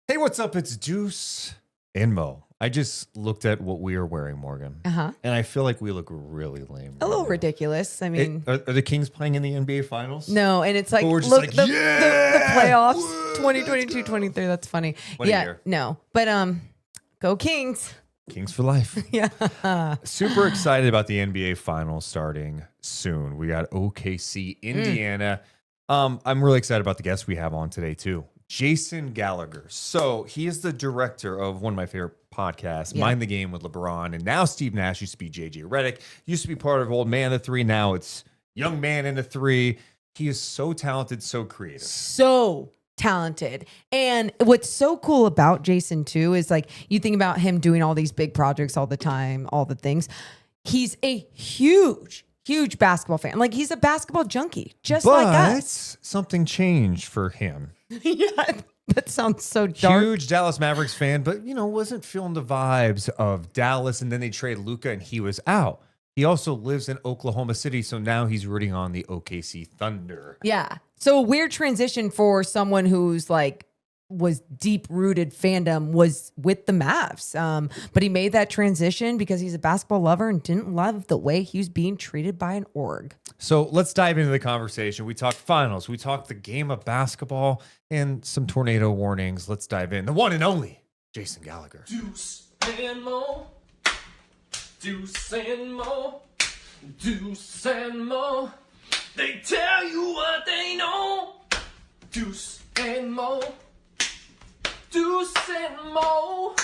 Hey, what's up? It's Deuce and Mo. I just looked at what we are wearing, Morgan, and I feel like we look really lame. A little ridiculous. I mean, Are the Kings playing in the NBA Finals? no, and it's like, But we're just look, like, the yeah! playoffs, Whoa, 2022, 23. That's funny. What a Yeah, year. no, but go Kings. Kings for life. Yeah. Super excited about the NBA Finals starting soon. We got OKC, Indiana. I'm really excited about the guests we have on today too. Jason Gallagher. So he is the director of one of my favorite podcasts, Mind the Game with LeBron. And now Steve Nash used to be JJ Redick, used to be part of Old Man in the Three. Now it's Young Man in the Three. He is so talented, so creative. So talented. And what's so cool about Jason too is like you think about him doing all these big projects all the time, all the things. He's a huge basketball fan. Like he's a basketball junkie, just like us. Something changed for him. Yeah, that sounds so dark. Huge Dallas Mavericks fan, but wasn't feeling the vibes of Dallas. And then they trade Luka, and he was out. He also lives in Oklahoma City, so now he's rooting on the OKC Thunder. Yeah. So a weird transition for someone who's like was deep rooted fandom was with the Mavs. But he made that transition because he's a basketball lover and didn't love the way he was being treated by an org. So let's dive into the conversation. We talked finals, we talked the game of basketball, and some tornado warnings. Let's dive in. The one and only Jason Gallagher. Deuce and Mo, Deuce and Mo, Deuce and Mo. They tell you what they know. Deuce and Mo, Deuce and Mo,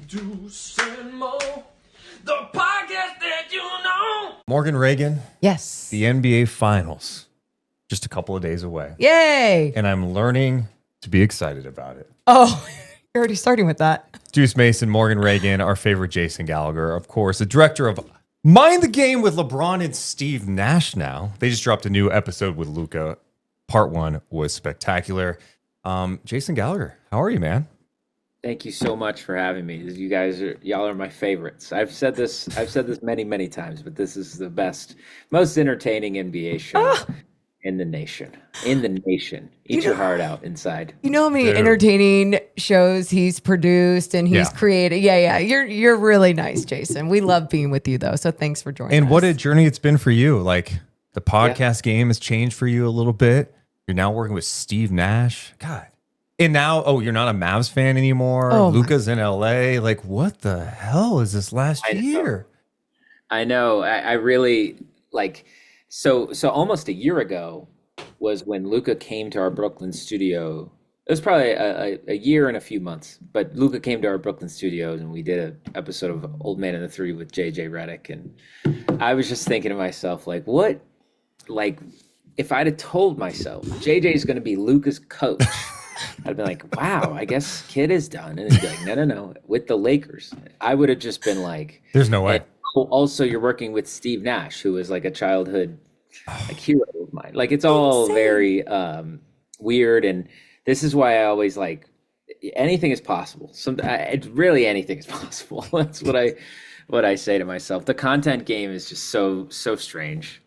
Deuce and Mo. The podcast that you know. Morgan Reagan, Yes. the NBA Finals, just a couple of days away. Yay. And I'm learning to be excited about it. Oh, you're already starting with that. Deuce Mason, Morgan Reagan, our favorite Jason Gallagher, of course, the director of Mind the Game with LeBron and Steve Nash now. They just dropped a new episode with Luka. Part 1 was spectacular. Jason Gallagher, how are you, man? Thank you so much for having me. Y'all are my favorites. I've said this many times, but this is the best, most entertaining NBA show in the nation. Eat your heart out inside. You know how many Dude. entertaining shows he's produced and he's Yeah. created. Yeah. You're really nice, Jason. We love being with you though. So thanks for joining us. And what a journey it's been for you. Like the podcast game has changed for you a little bit. You're now working with Steve Nash. God. And now, you're not a Mavs fan anymore. Oh, Luka's in LA. Like, what the hell is this last year? I know. I really like. So almost a year ago was when Luka came to our Brooklyn studio. It was probably a year and a few months, but Luka came to our Brooklyn studios and we did an episode of Old Man in the Three with JJ Redick. And I was just thinking to myself, like, what? Like, if I'd have told myself JJ is going to be Luka's coach, I'd be like, wow, I guess kid is done. And he'd be like, no, with the Lakers. I would have just been like, There's no way. and also, you're working with Steve Nash, who is like a childhood hero of mine. Like it's all very weird, and this is why I always like anything is possible. It's really anything is possible. That's what I say to myself. The content game is just so strange.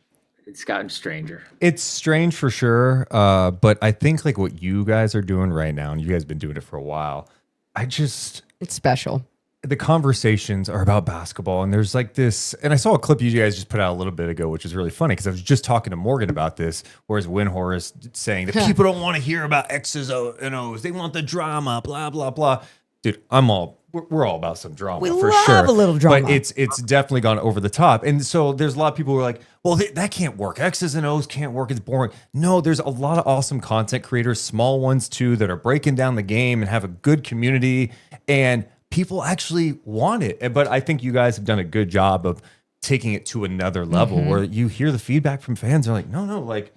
It's gotten stranger. It's strange for sure. But I think like what you guys are doing right now, and you guys have been doing it for a while, It's special. the conversations are about basketball, and there's like this, and I saw a clip you guys just put out a little bit ago, which is really funny because I was just talking to Morgan about this, whereas Winhor is saying that people don't want to hear about X's and O's. They want the drama, blah, blah, blah. Dude, we're all about some drama We for love sure. a little drama. But it's definitely gone over the top. And so there's a lot of people who are like, well, that can't work. X's and O's can't work. It's boring. No, there's a lot of awesome content creators, small ones too, that are breaking down the game and have a good community. And people actually want it. But I think you guys have done a good job of taking it to another level where you hear the feedback from fans. They're like, no, like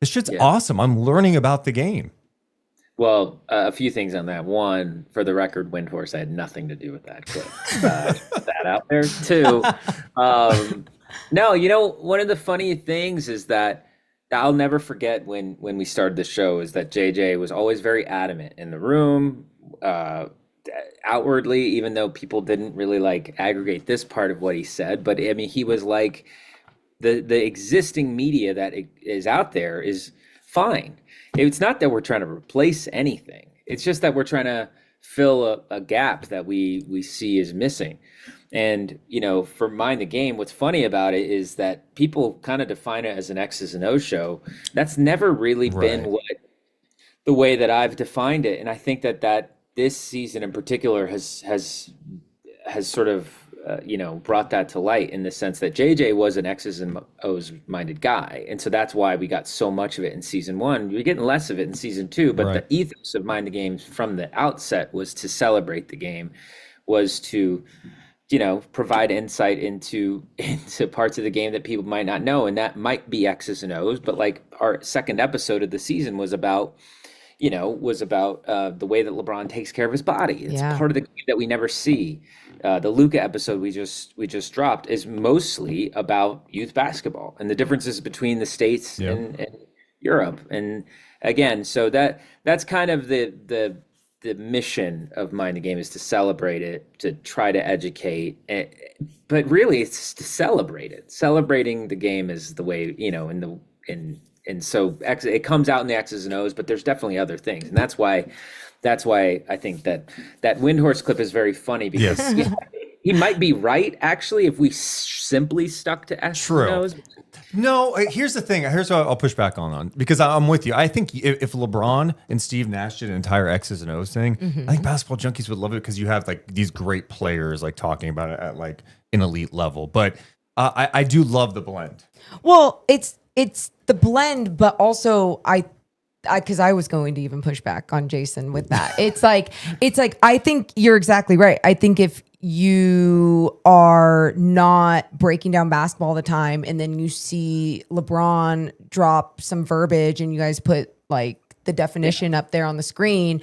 this shit's awesome. I'm learning about the game. Well, a few things on that. One, for the record, Windhorse had nothing to do with that clip. Put that out there. Two, no, one of the funny things is that I'll never forget when we started the show is that JJ was always very adamant in the room, outwardly, even though people didn't really like aggregate this part of what he said. But I mean, he was like, the existing media that is out there is fine. It's not that we're trying to replace anything. It's just that we're trying to fill a gap that we see is missing. And, for Mind the Game, what's funny about it is that people kind of define it as an X's and O's show. That's never really been Right. the way that I've defined it. And I think that this season in particular has sort of, brought that to light in the sense that JJ was an X's and O's minded guy. And so that's why we got so much of it in season one. You're getting less of it in season two, but Right. the ethos of Mind the Games from the outset was to celebrate the game, was to, provide insight into parts of the game that people might not know. And that might be X's and O's, but like our second episode of the season was about the way that LeBron takes care of his body. It's Yeah. part of the game that we never see. The Luka episode we just dropped is mostly about youth basketball and the differences between the States Yeah. and Europe. And again, so that's kind of the mission of Mind the Game, is to celebrate it, to try to educate, but really it's to celebrate it. Celebrating the game is the way, and so it comes out in the X's and O's, but there's definitely other things. And that's why I think that Windhorse clip is very funny, because Yes. he might be right, actually, if we simply stuck to X's True. and O's. No, here's the thing. Here's what I'll push back on because I'm with you. I think if LeBron and Steve Nash did an entire X's and O's thing, I think basketball junkies would love it, because you have like these great players like talking about it at like an elite level. But I do love the blend. Well, it's the blend, but also because I was going to even push back on Jason with that. It's like I think you're exactly right. I think if you are not breaking down basketball all the time, and then you see LeBron drop some verbiage and you guys put like the definition up there on the screen,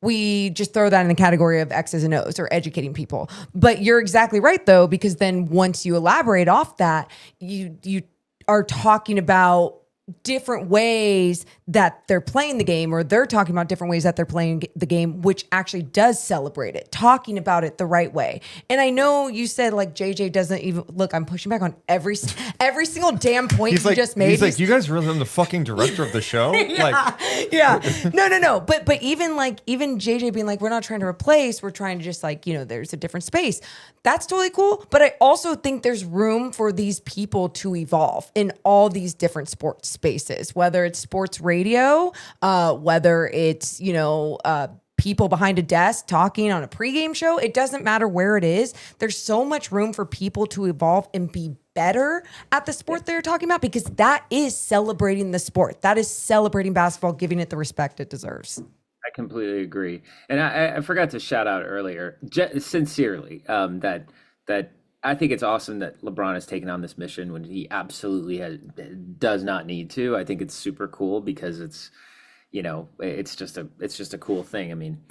we just throw that in the category of X's and O's or educating people. But you're exactly right though, because then once you elaborate off that, you are talking about different ways that they're playing the game, or they're talking about different ways that they're playing the game, which actually does celebrate it, talking about it the right way. And I know you said like JJ doesn't even look, I'm pushing back on every single damn point He's you like, just made. he's like, you guys realize I'm the fucking director of the show? Like, Yeah. No. But even JJ being like, we're not trying to replace, we're trying to just like, there's a different space. That's totally cool. But I also think there's room for these people to evolve in all these different sports spaces, whether it's sports radio, whether it's, people behind a desk talking on a pregame show. It doesn't matter where it is. There's so much room for people to evolve and be better at the sport they're talking about, because that is celebrating the sport. That is celebrating basketball, giving it the respect it deserves. I completely agree. And I forgot to shout out earlier, sincerely, that I think it's awesome that LeBron has taken on this mission when he absolutely does not need to. I think it's super cool, because it's just a cool thing. I mean,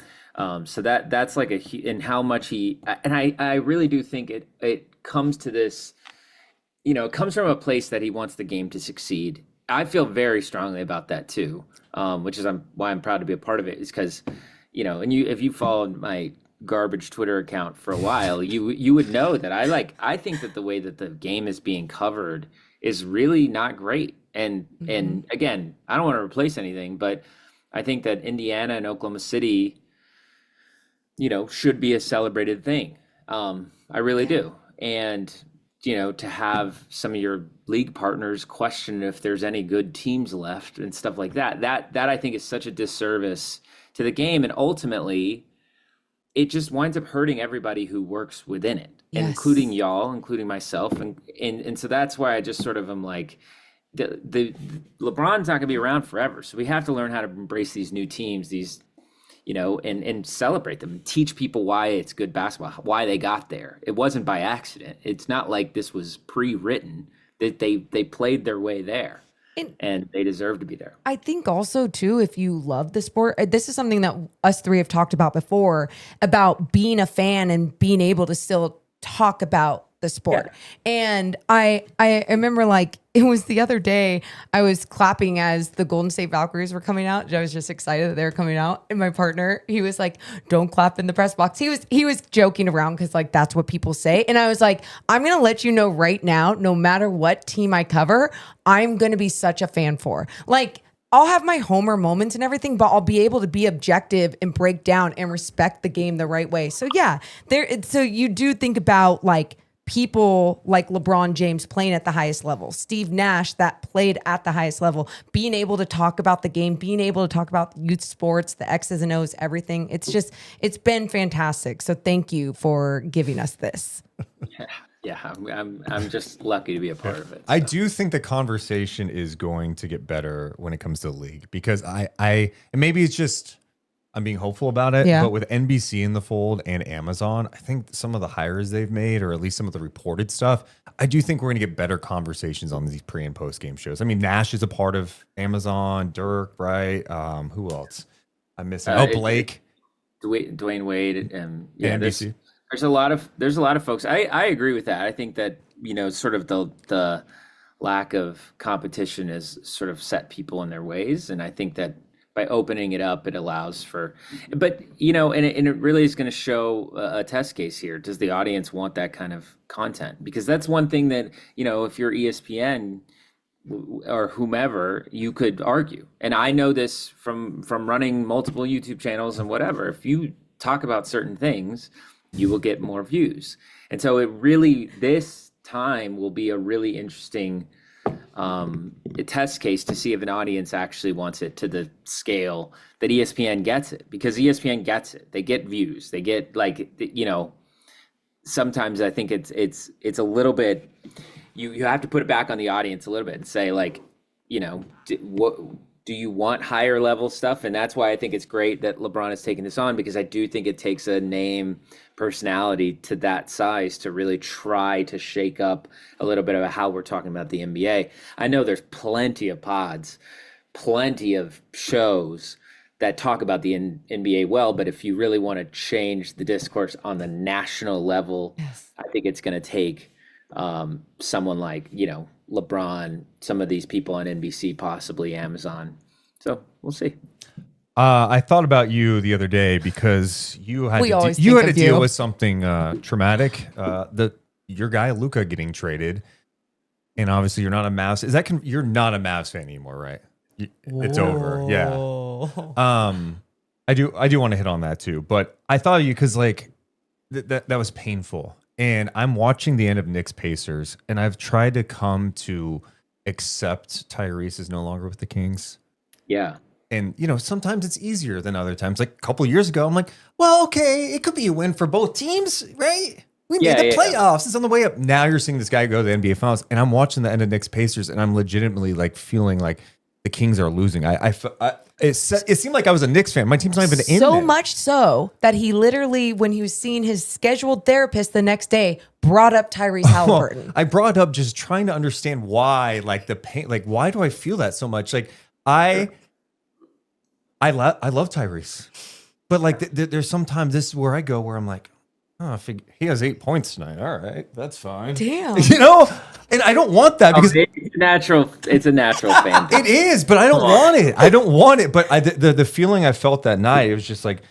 so that's like and how much I really do think it comes to this, it comes from a place that he wants the game to succeed. I feel very strongly about that too, which is why I'm proud to be a part of it, is because, and if you followed my garbage Twitter account for a while, you would know that I think that the way that the game is being covered is really not great. And again, I don't want to replace anything, but I think that Indiana and Oklahoma City, should be a celebrated thing. I really do. And to have some of your league partners question if there's any good teams left and stuff like that I think is such a disservice to the game, and ultimately it just winds up hurting everybody who works within it, Yes. including y'all, including myself. And so that's why I just sort of am like, the LeBron's not gonna be around forever. So we have to learn how to embrace these new teams, and celebrate them, and teach people why it's good basketball, why they got there. It wasn't by accident. It's not like this was pre-written, that they played their way there. And they deserve to be there. I think also too, if you love the sport, this is something that us three have talked about before, about being a fan and being able to still talk about the sport. Yeah. And I remember, like, it was the other day, I was clapping as the Golden State Valkyries were coming out. I was just excited that they were coming out. And my partner, he was like, don't clap in the press box. He was joking around, because like that's what people say. And I was like, I'm going to let you know right now, no matter what team I cover, I'm going to be such a fan for. Like, I'll have my homer moments and everything, but I'll be able to be objective and break down and respect the game the right way. So yeah, so you do think about like people like LeBron James playing at the highest level, Steve Nash that played at the highest level, being able to talk about the game, being able to talk about youth sports, the X's and O's, everything. It's been fantastic. So thank you for giving us this. Yeah, I'm just lucky to be a part of it. I do think the conversation is going to get better when it comes to the league, because and maybe it's just I'm being hopeful about it, Yeah. but with NBC in the fold and Amazon, I think some of the hires they've made, or at least some of the reported stuff, I do think we're going to get better conversations on these pre and post game shows. I mean, Nash is a part of Amazon, Dirk, right? Who else? I'm missing. Blake, Dwayne Wade, and yeah, NBC. there's a lot of folks. I agree with that. I think that, you know, sort of the lack of competition has sort of set people in their ways, and I think that by opening it up, it allows for, but you know, and it really is going to show a test case here. Does the audience want that kind of content? Because that's one thing that, you know, if you're ESPN or whomever, you could argue. And I know this from running multiple YouTube channels and whatever. If you talk about certain things, you will get more views. And so this time will be a really interesting a test case to see if an audience actually wants it to the scale that ESPN gets it, because ESPN gets it. They get views. They get, like, you know, sometimes I think it's a little bit, you have to put it back on the audience a little bit and say, like, you know, what do you want higher level stuff? And that's why I think it's great that LeBron is taking this on, because I do think it takes a name personality to that size to really try to shake up a little bit of how we're talking about the NBA. I know there's plenty of pods, plenty of shows that talk about the NBA well, but if you really want to change the discourse on the national level, yes, I think it's going to take someone like, you know, LeBron, some of these people on NBC, possibly Amazon. So we'll see. I thought about you the other day because you had to deal with something traumatic. Your guy Luka getting traded, and obviously you're not a Mavs. You're not a Mavs fan anymore, right? It's over. Yeah. I do want to hit on that too, but I thought of you because like that was painful. And I'm watching the end of Knicks Pacers, and I've tried to come to accept Tyrese is no longer with the Kings. Yeah. And, you know, sometimes it's easier than other times. Like a couple of years ago, I'm like, well, okay, it could be a win for both teams, right? We made the playoffs. It's on the way up. Now you're seeing this guy go to the NBA Finals, and I'm watching the end of Knicks Pacers, and I'm legitimately like feeling like the Kings are losing. It seemed like I was a Knicks fan. My team's not even in so there. much so that he literally, when he was seeing his scheduled therapist the next day, brought up Tyrese Haliburton. I brought up just trying to understand why, like the pain, like why do I feel that so much? Like I love Tyrese, but like there's sometimes this is where I go where I'm like, oh, he has 8 points tonight. All right, that's fine. Damn, you know, and I don't want that because it's a natural fan. It is, but I don't want it. I don't want it. But the feeling I felt that night, it was just like,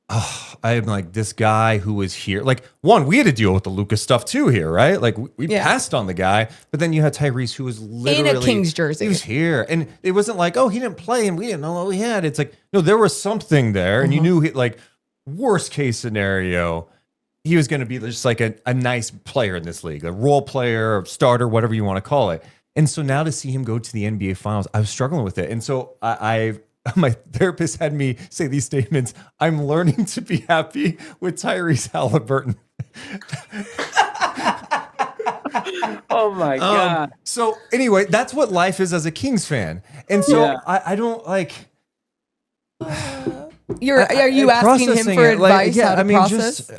oh, I'm like this guy who was here. Like one, we had to deal with the Luka stuff too here, right? Like we passed on the guy, but then you had Tyrese who was literally in a Kings jersey. He was here, and it wasn't like, oh, he didn't play and we didn't know what we had. It's like, no, there was something there, and you knew like worst case scenario, he was going to be just like a nice player in this league, a role player, or starter, whatever you want to call it. And so now to see him go to the NBA Finals, I was struggling with it. And so my therapist had me say these statements. I'm learning to be happy with Tyrese Haliburton. Oh my God. So anyway, that's what life is as a Kings fan. And so I don't like... Are you asking him for advice? How to process?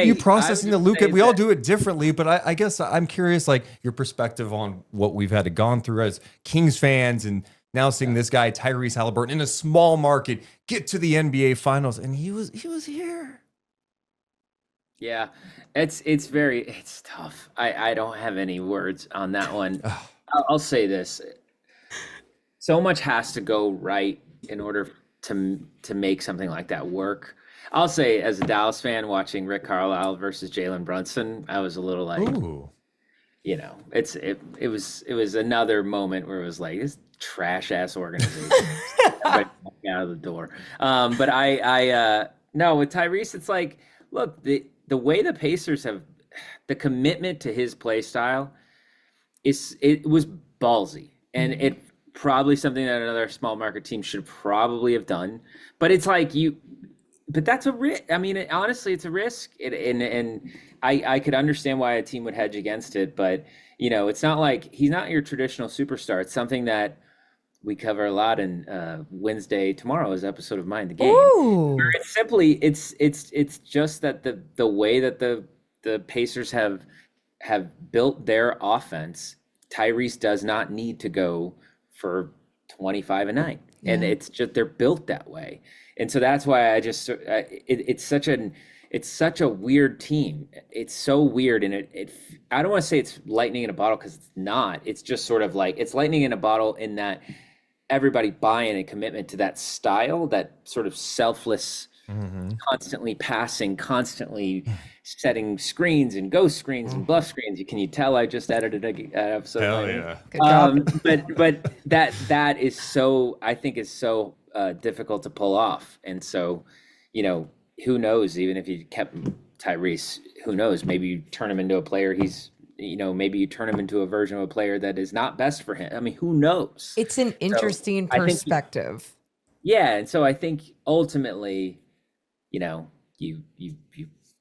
You processing the Luka. We all do it differently, but I guess I'm curious, like your perspective on what we've had to gone through as Kings fans, and now seeing this guy Tyrese Haliburton in a small market get to the NBA Finals, and he was here. Yeah, it's tough. I don't have any words on that one. I'll say this: so much has to go right in order to make something like that work. I'll say, as a Dallas fan, watching Rick Carlisle versus Jalen Brunson, I was a little like, ooh. you know, it was another moment where it was like this trash ass organization right out of the door. But I no, with Tyrese, it's like, look, the way the Pacers have the commitment to his play style it was ballsy, and it probably something that another small market team should probably have done. But it's like but that's a risk. I mean, honestly, it's a risk, and I could understand why a team would hedge against it. But you know, it's not like he's not your traditional superstar. It's something that we cover a lot in Wednesday tomorrow's episode of Mind the Game. Ooh. Where it's simply it's just that the way that the Pacers have built their offense, Tyrese does not need to go for 25 a night, and it's just they're built that way. And so that's why I just it's such a weird team. It's so weird, and I don't want to say it's lightning in a bottle, because it's not. It's just sort of like it's lightning in a bottle in that everybody buying a commitment to that style, that sort of selfless, constantly passing, constantly setting screens and ghost screens and bluff screens. Can you tell I just edited an episode? Hell yeah. Good job. But that is so, I think is so difficult to pull off. And so, you know, who knows, even if you kept Tyrese, who knows, maybe you turn him into a player maybe you turn him into a version of a player that is not best for him. I mean, who knows? It's an interesting perspective. Yeah. And so I think ultimately, you know, you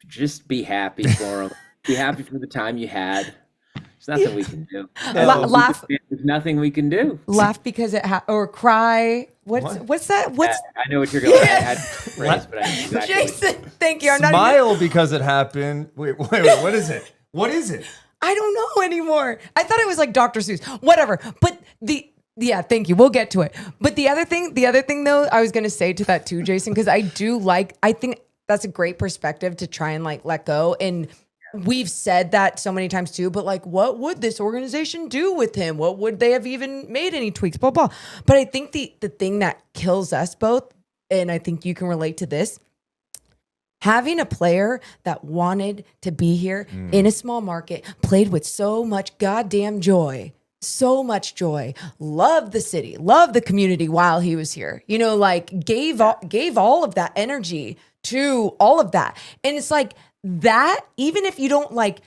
just be happy for him. Be happy for the time you had. There's nothing we can do. Laugh. There's nothing we can do. Laugh because or cry. What's that? What's I know what you're going to phrase, but I know exactly Jason? Thank you. Smile because it happened. Wait. What is it? What is it? I don't know anymore. I thought it was like Dr. Seuss. Whatever. But thank you. We'll get to it. But the other thing though, I was going to say to that too, Jason, because I think that's a great perspective to try and like let go. And we've said that so many times too, but like, what would this organization do with him? What would they have even made any tweaks, blah, blah. But I think the thing that kills us both, and I think you can relate to this, having a player that wanted to be here in a small market, played with so much goddamn joy, so much joy, loved the city, loved the community while he was here, you know, like gave all of that energy to all of that. And it's like that, even if you don't like,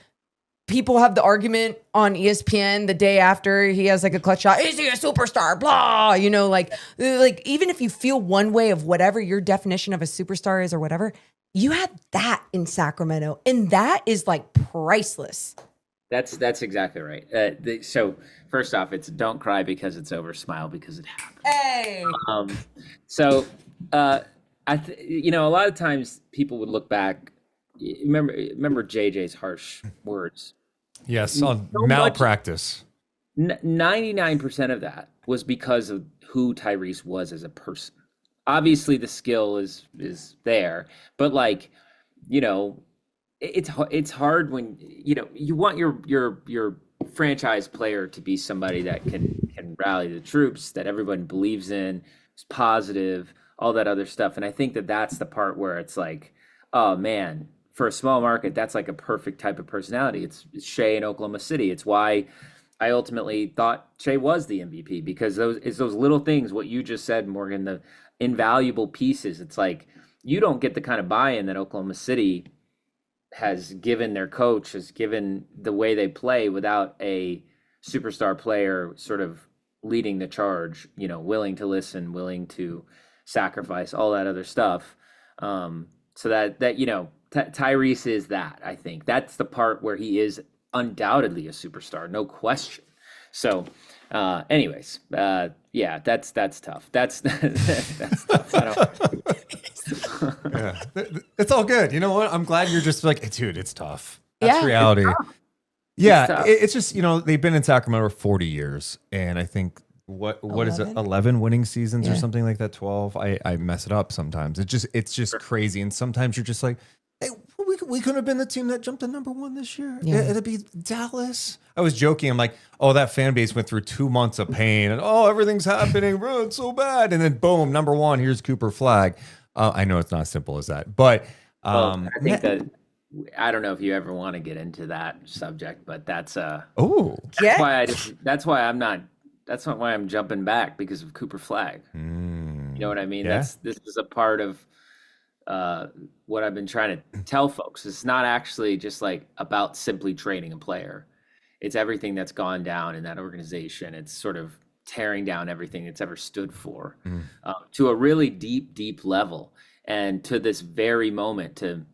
people have the argument on ESPN the day after he has like a clutch shot, is he a superstar? Blah, you know, like even if you feel one way of whatever your definition of a superstar is or whatever, you had that in Sacramento, and that is like priceless. That's exactly right. So first off, it's don't cry because it's over, smile because it happened. Hey. You know, a lot of times people would look back. Remember JJ's harsh words. Yes, on malpractice. 99% of that was because of who Tyrese was as a person. Obviously, the skill is there, but like, you know, it's hard when you want your franchise player to be somebody that can rally the troops, that everyone believes in, is positive, all that other stuff. And I think that's the part where it's like, oh man, for a small market, that's like a perfect type of personality. It's Shea in Oklahoma City. It's why I ultimately thought Shea was the MVP, because those little things, what you just said, Morgan, the invaluable pieces. It's like you don't get the kind of buy-in that Oklahoma City has given their coach, has given the way they play, without a superstar player sort of leading the charge, you know, willing to listen, willing to sacrifice, all that other stuff. So that you know, Tyrese is that. I think that's the part where he is undoubtedly a superstar, no question. So anyways, yeah, that's tough. That's tough. Yeah. It's all good. You know what? I'm glad you're just like, dude, it's tough. That's reality. Yeah, it's just, you know, they've been in Sacramento for 40 years, and I think what 11? Is it, 11 winning seasons or something like that? 12. I mess it up sometimes. It's just crazy, and sometimes you're just like, hey, we couldn't have been the team that jumped to #1 this year. Yeah. It'd be Dallas. I was joking. I'm like, oh, that fan base went through 2 months of pain, and everything's happening. Bro, it's so bad. And then boom, #1. Here's Cooper Flag. I know it's not as simple as that, but I think that I don't know if you ever want to get into that subject, but that's Oh, Yeah. that's why I'm jumping back, because of Cooper Flag. You know what I mean? Yeah. This is a part of what I've been trying to tell folks. It's not actually just like about simply trading a player. It's everything that's gone down in that organization. It's sort of tearing down everything it's ever stood for, to a really deep level, and to this very moment, to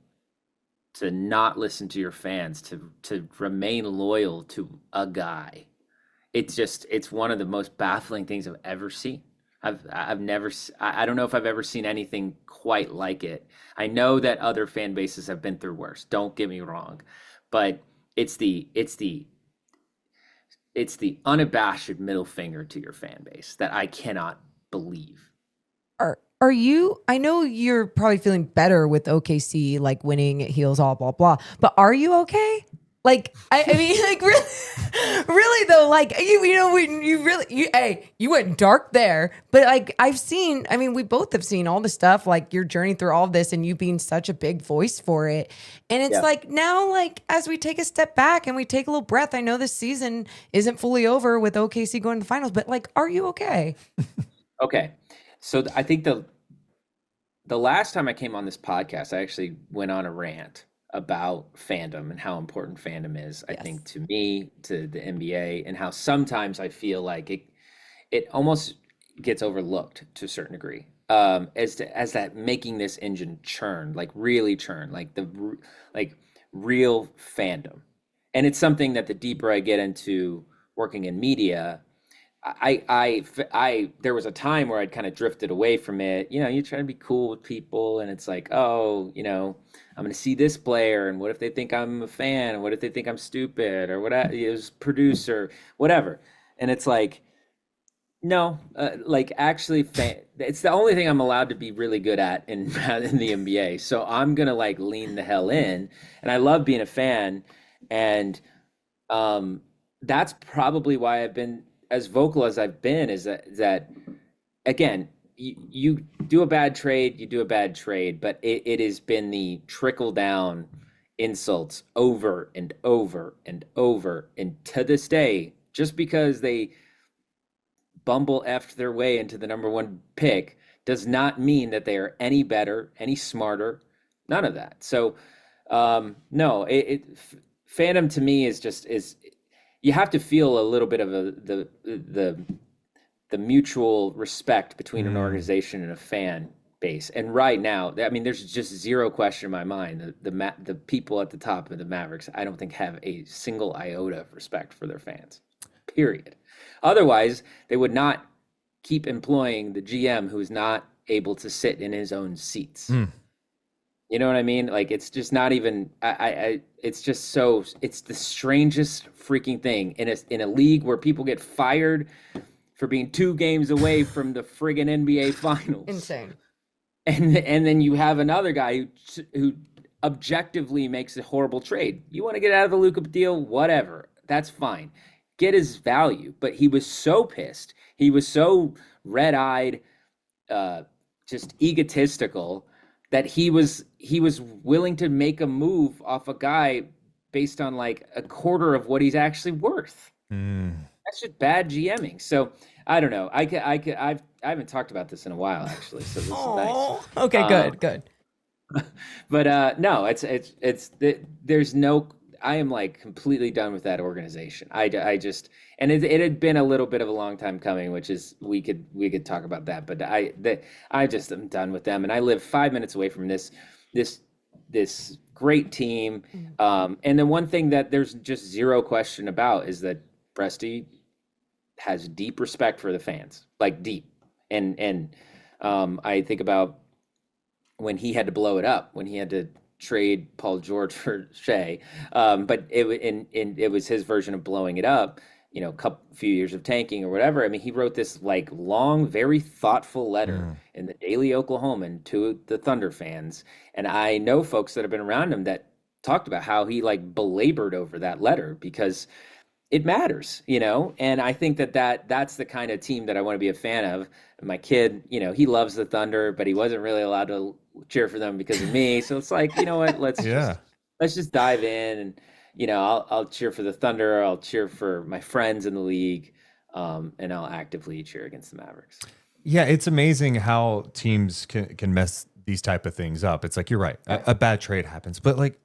not listen to your fans, to remain loyal to a guy. It's one of the most baffling things I've ever seen. I've never, I don't know if I've ever seen anything quite like it. I know that other fan bases have been through worse, don't get me wrong, but it's the unabashed middle finger to your fan base that I cannot believe. Are you, I know you're probably feeling better with OKC, like winning, it heals all, blah, blah, but are you okay? Like, I mean, like, really though, like, you went dark there, but like, we both have seen all the stuff, like your journey through all of this and you being such a big voice for it. And it's like, now, like, as we take a step back and we take a little breath, I know this season isn't fully over with OKC going to the finals, but like, are you okay? Okay. So I think the last time I came on this podcast, I actually went on a rant about fandom and how important fandom is, I think, to me, to the NBA, and how sometimes I feel like it almost gets overlooked to a certain degree, as that making this engine churn, like really churn, like real fandom. And it's something that the deeper I get into working in media, I there was a time where I'd kind of drifted away from it. You know, you try to be cool with people, and it's like, oh, you know, I'm going to see this player, and what if they think I'm a fan? And what if they think I'm stupid, or what? It was producer, whatever. And it's like, no, like actually, it's the only thing I'm allowed to be really good at in the NBA. So I'm gonna like lean the hell in, and I love being a fan, and that's probably why I've been as vocal as I've been, is that again, you do a bad trade, but it has been the trickle down insults over and over and over. And to this day, just because they bumble effed their way into the number one pick does not mean that they are any better, any smarter, none of that. So no, fandom to me is you have to feel a little bit of the mutual respect between an organization and a fan base. And right now, I mean, there's just zero question in my mind. The people at the top of the Mavericks, I don't think have a single iota of respect for their fans, period. Otherwise, they would not keep employing the GM who is not able to sit in his own seats. You know what I mean? Like, it's just not even, it's just so, it's the strangest freaking thing in a league where people get fired for being 2 games away from the friggin' NBA finals. Insane. And then you have another guy who objectively makes a horrible trade. You want to get out of the Luka deal? Whatever. That's fine. Get his value. But he was so pissed. He was so red-eyed, just egotistical, that he was willing to make a move off a guy based on like a quarter of what he's actually worth. That's just bad GMing. So I don't know. I haven't talked about this in a while, actually. So this is nice. Okay, good. But no, there's no. I am like completely done with that organization. I just, and it had been a little bit of a long time coming, which is we could talk about that. But I just am done with them, and I live 5 minutes away from this great team. And the one thing that there's just zero question about is that Presti has deep respect for the fans, like deep. And I think about when he had to blow it up, when he had to trade Paul George for Shea, but it was his version of blowing it up. You know, few years of tanking or whatever. I mean, he wrote this like long, very thoughtful letter in the Daily Oklahoman to the Thunder fans, and I know folks that have been around him that talked about how he like belabored over that letter because it matters, you know. And I think that's the kind of team that I want to be a fan of. My kid, you know, he loves the Thunder, but he wasn't really allowed to cheer for them because of me. So it's like, you know what, let's let's just dive in, and I'll cheer for the Thunder. I'll cheer for my friends in the league, and I'll actively cheer against the Mavericks. Yeah, it's amazing how teams can mess these type of things up. It's like, you're right, a bad trade happens, but like,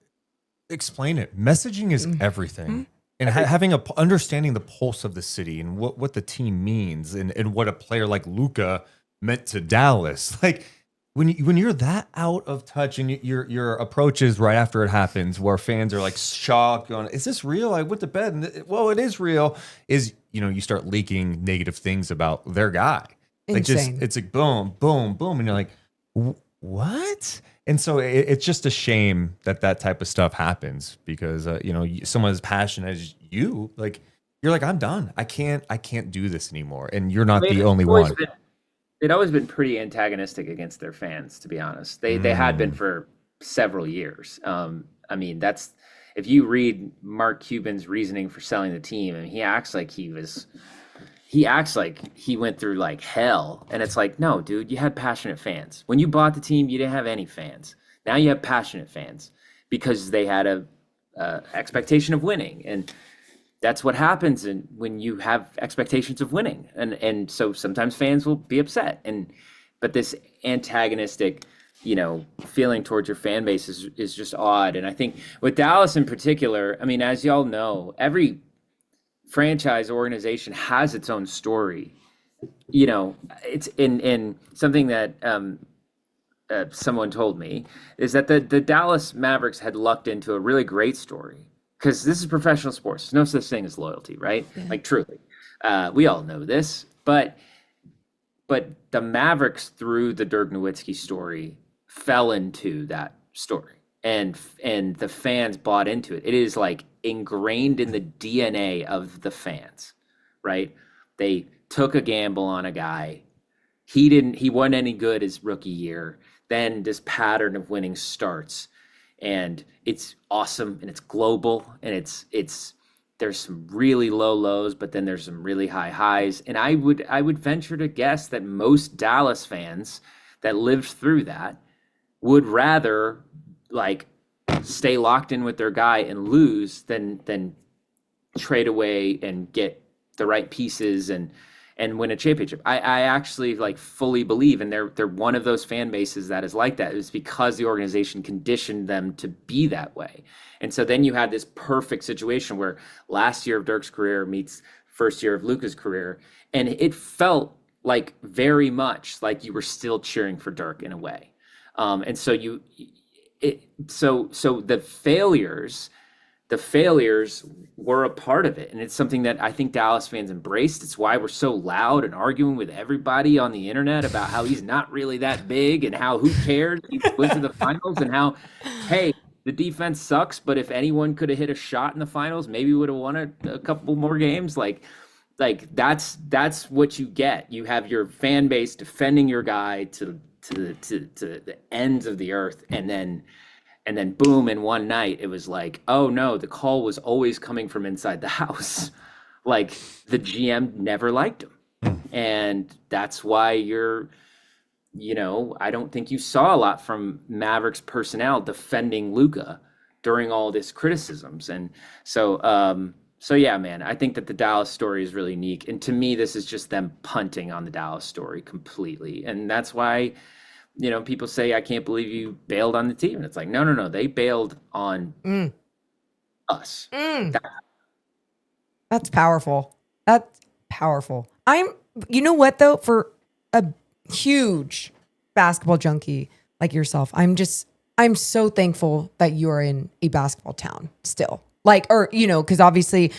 explain it. Messaging is everything. And having understanding the pulse of the city and what the team means, and what a player like Luka meant to Dallas. Like, when you're that out of touch, and your approach is right after it happens, where fans are like shocked, going, "Is this real? I went to bed, and well, it is real." Is you start leaking negative things about their guy. Like, Insane. it's like boom, boom, boom, and you're like, what? And so it's just a shame that type of stuff happens, because someone as passionate as you, like, you're like, I'm done. I can't do this anymore, and you're not the only one. They'd always been pretty antagonistic against their fans, to be honest. They had been for several years. I mean, that's, if you read Mark Cuban's reasoning for selling the team, and he acts like he went through like hell. And it's like, no, dude, you had passionate fans. When you bought the team, you didn't have any fans. Now you have passionate fans because they had a expectation of winning. And that's what happens when you have expectations of winning. And so sometimes fans will be upset. But this antagonistic, feeling towards your fan base is just odd. And I think with Dallas in particular, I mean, as y'all know, every franchise organization has its own story. It's in something that someone told me is that the Dallas Mavericks had lucked into a really great story, because this is professional sports. There's no such thing as loyalty, right? Yeah. Like, truly, we all know this, but the Mavericks, through the Dirk Nowitzki story, fell into that story. And the fans bought into it. It is like ingrained in the DNA of the fans, right? They took a gamble on a guy. He wasn't any good his rookie year. Then this pattern of winning starts, and it's awesome, and it's global, and it's there's some really low lows, but then there's some really high highs. And I would venture to guess that most Dallas fans that lived through that would rather like stay locked in with their guy and lose than trade away and get the right pieces and win a championship. I actually like fully believe, and they're one of those fan bases that is like that. It's because the organization conditioned them to be that way. And so then you had this perfect situation where last year of Dirk's career meets first year of Luka's career, and it felt like very much like you were still cheering for Dirk in a way. And so so the failures were a part of it. And it's something that I think Dallas fans embraced. It's why we're so loud and arguing with everybody on the internet about how he's not really that big, and how who cares, he went to the finals, and how, hey, the defense sucks, but if anyone could have hit a shot in the finals, maybe we would have won a couple more games. Like that's what you get. You have your fan base defending your guy to the ends of the earth, and then boom, in one night it was like, oh no, the call was always coming from inside the house. Like, the GM never liked him. And that's why I don't think you saw a lot from Mavericks personnel defending Luka during all this criticisms. And so yeah, man, I think that the Dallas story is really unique. And to me, this is just them punting on the Dallas story completely. And that's why, people say, I can't believe you bailed on the team. And it's like, no, they bailed on us. That's powerful. That's powerful. You know what though, for a huge basketball junkie like yourself, I'm so thankful that you are in a basketball town still. Because obviously,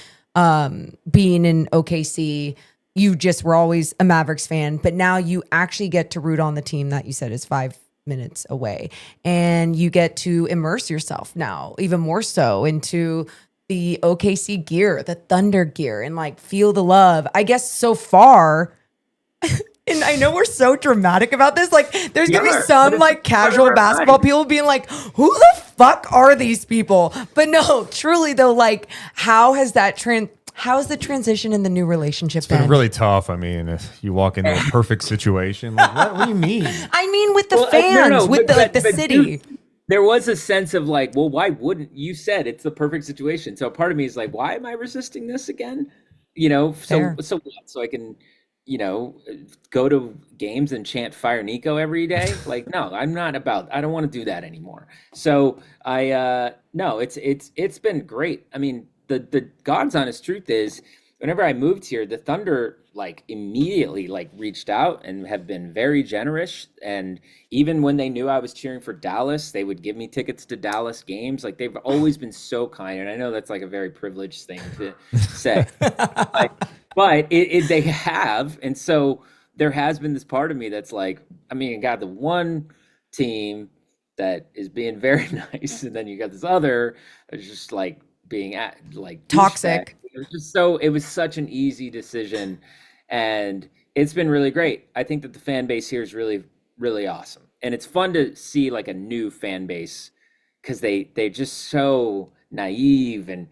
being in OKC, you just were always a Mavericks fan, but now you actually get to root on the team that you said is 5 minutes away, and you get to immerse yourself now even more so into the OKC gear, the Thunder gear, and like feel the love. I guess so far, and I know we're so dramatic about this, like there's gonna be some like casual basketball people being like, who the fuck are these people? But no, truly though, like how's the transition in the new relationship been? Really tough. I mean, if you walk into a perfect situation, like, what do you mean? I mean, with the fans, with the city. there was a sense of like, well, why wouldn't you said it's the perfect situation. So part of me is like, why am I resisting this again? So Fair. so I can, go to games and chant Fire Nico every day. Like, no, I don't want to do that anymore. So no, it's been great. I mean, the God's honest truth is whenever I moved here, the Thunder like immediately like reached out and have been very generous. And even when they knew I was cheering for Dallas, they would give me tickets to Dallas games. Like they've always been so kind. And I know that's like a very privileged thing to say, but they have. And so there has been this part of me that's like, I mean, God, the one team that is being very nice, and then you got this other that's just like being like Toxic. it was such an easy decision, and it's been really great. I think that the fan base here is really, really awesome, and it's fun to see like a new fan base because they just so naive, and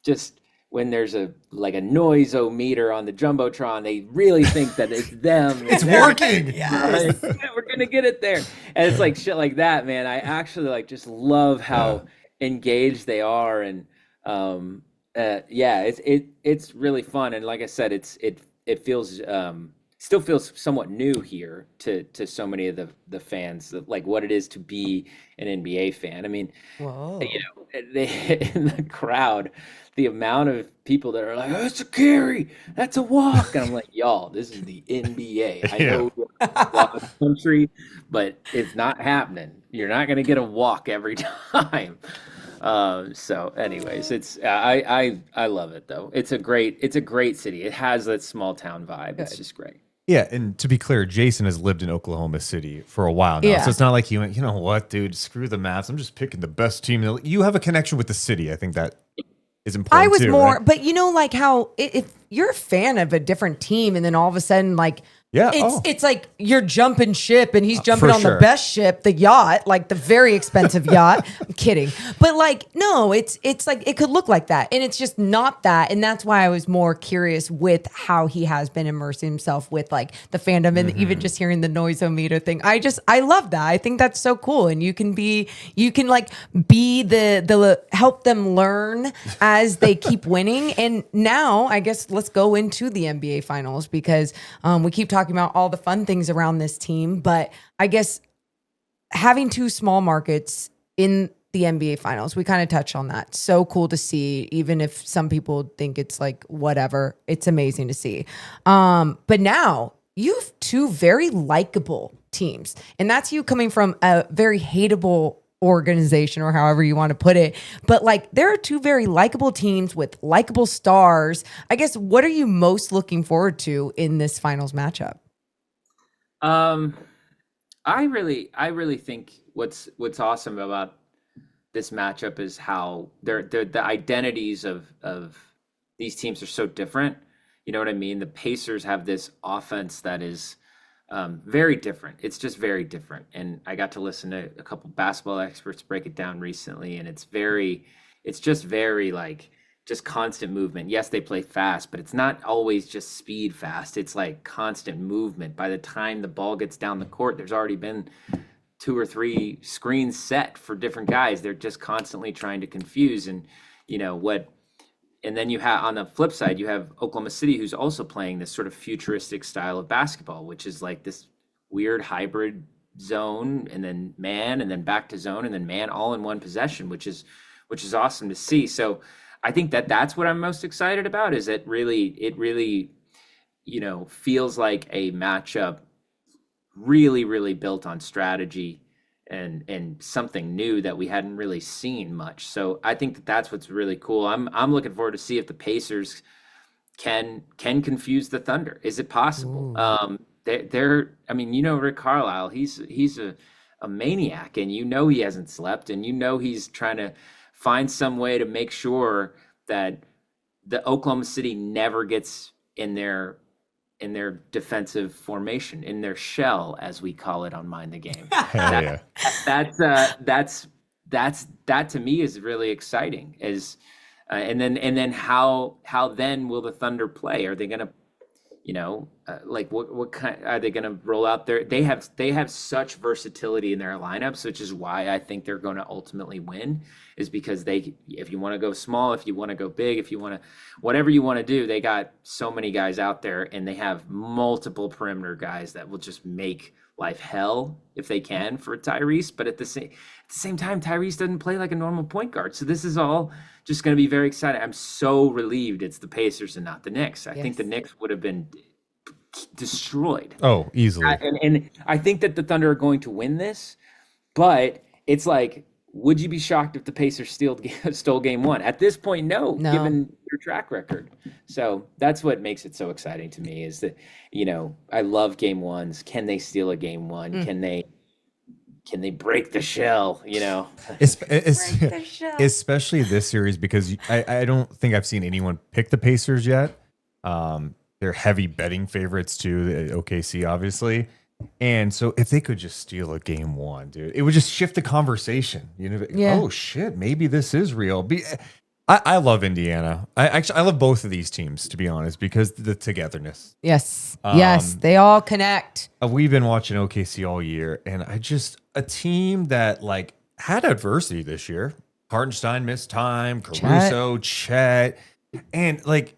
just when there's a noise-o-meter on the jumbotron, they really think that it's them. It's working. Yeah, we're gonna get it there, and it's like shit like that, man. I actually like just love how engaged they are, and it's really fun. And like I said, it feels still feels somewhat new here to so many of the fans, like what it is to be an NBA fan. I mean, Whoa. in the crowd, the amount of people that are like, oh, "That's a carry, that's a walk," and I'm like, "Y'all, this is the NBA. I know we're walk the country, but it's not happening. You're not gonna get a walk every time." So anyways, it's I love it though. It's a great city. It has that small town vibe. It's just great. Yeah, and to be clear, Jason has lived in Oklahoma City for a while now. Yeah. So it's not like he went, you know what, dude, screw the Mavs. I'm just picking the best team. You have a connection with the city. I think that is important I was too, more, right? but like how if you're a fan of a different team and then all of a sudden like Yeah. it's like you're jumping ship and he's jumping for on sure. the best ship, the yacht, like the very expensive yacht. I'm kidding. But like, no, it's like it could look like that. And it's just not that. And that's why I was more curious with how he has been immersing himself with like the fandom and even just hearing the noise-o-meter thing. I love that. I think that's so cool. And you can like be the help them learn as they keep winning. And now I guess let's go into the NBA finals because we keep talking about all the fun things around this team, but I guess having two small markets in the NBA finals, we kind of touched on that. So cool to see, even if some people think it's like whatever, it's amazing to see. But now you have two very likable teams, and that's you coming from a very hateable organization or however you want to put it, but like there are two very likable teams with likable stars. I guess what are you most looking forward to in this finals matchup? I really think what's awesome about this matchup is how the identities of these teams are so different. You know what I mean? The Pacers have this offense that is very different. It's just very different. And I got to listen to a couple basketball experts break it down recently, and it's just very like just constant movement. Yes, they play fast, but it's not always just speed fast. It's like constant movement. By the time the ball gets down the court, there's already been 2 or 3 screens set for different guys. They're just constantly trying to confuse. And and then you have on the flip side, you have Oklahoma City, who's also playing this sort of futuristic style of basketball, which is like this weird hybrid zone and then man and then back to zone and then man all in one possession, which is awesome to see. So I think that's what I'm most excited about, is it really feels like a matchup really, really built on strategy and something new that we hadn't really seen much. So I think that's what's really cool. I'm looking forward to see if the Pacers can confuse the Thunder. Is it possible? They're I mean, Rick Carlisle, he's a maniac, and he hasn't slept, and he's trying to find some way to make sure that the Oklahoma City never gets in their defensive formation, in their shell, as we call it on Mind the Game. That to me is really exciting. And then how then will the Thunder play? Are they gonna like what kind are they going to roll out there? They have such versatility in their lineups, which is why I think they're going to ultimately win, is because if you want to go small, if you want to go big, if you want to, whatever you want to do, they got so many guys out there, and they have multiple perimeter guys that will just make life hell if they can for Tyrese. But at the same time, Tyrese doesn't play like a normal point guard. So this is all just going to be very exciting. I'm so relieved it's the Pacers and not the Knicks. I think the Knicks would have been destroyed. Oh, easily. And I think that the Thunder are going to win this, but it's like, would you be shocked if the Pacers stole game one? At this point, no, given your track record. So that's what makes it so exciting to me, is that, I love game ones. Can they steal a game one? Can they break the shell? Especially this series, because I don't think I've seen anyone pick the Pacers yet. They're heavy betting favorites too, the OKC obviously. And so if they could just steal a game one, dude, it would just shift the conversation. Oh shit, maybe this is real. I love Indiana. I love both of these teams, to be honest, because the togetherness. Yes. Yes, they all connect. We've been watching OKC all year, and a team that like had adversity this year. Hartenstein missed time, Caruso, Chet, and like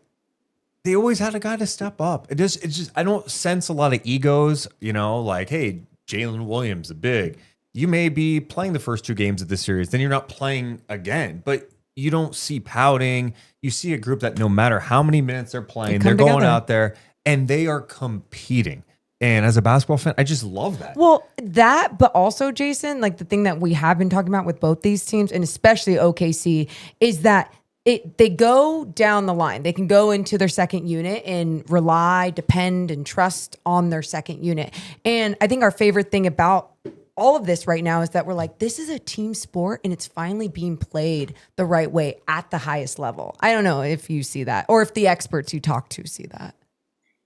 they always had a guy to step up. It's just I don't sense a lot of egos, like, hey, Jalen Williams, the big. You may be playing the first two games of this series, then you're not playing again. But you don't see pouting. You see a group that no matter how many minutes they're playing, they're going out there and they are competing. And as a basketball fan, I just love that. Well, but also, Jason, like the thing that we have been talking about with both these teams, and especially OKC, is that they go down the line. They can go into their second unit and rely, depend, and trust on their second unit. And I think our favorite thing about all of this right now is that we're like, this is a team sport and it's finally being played the right way at the highest level. I don't know if you see that, or if the experts you talk to see that.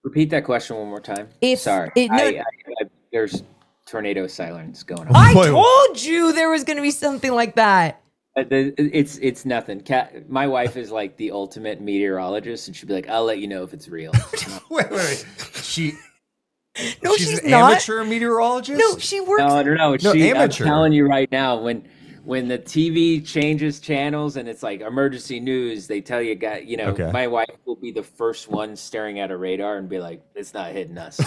Repeat that question one more time. Sorry. There's tornado sirens going on. I told you there was going to be something like that. It's nothing. My wife is like the ultimate meteorologist, and she'd be like, "I'll let you know if it's real." Wait. No, she's an not. amateur meteorologist. No, she works. No. Amateur. I'm telling you right now, when the TV changes channels and it's like emergency news, they tell you, my wife will be the first one staring at a radar and be like, "It's not hitting us."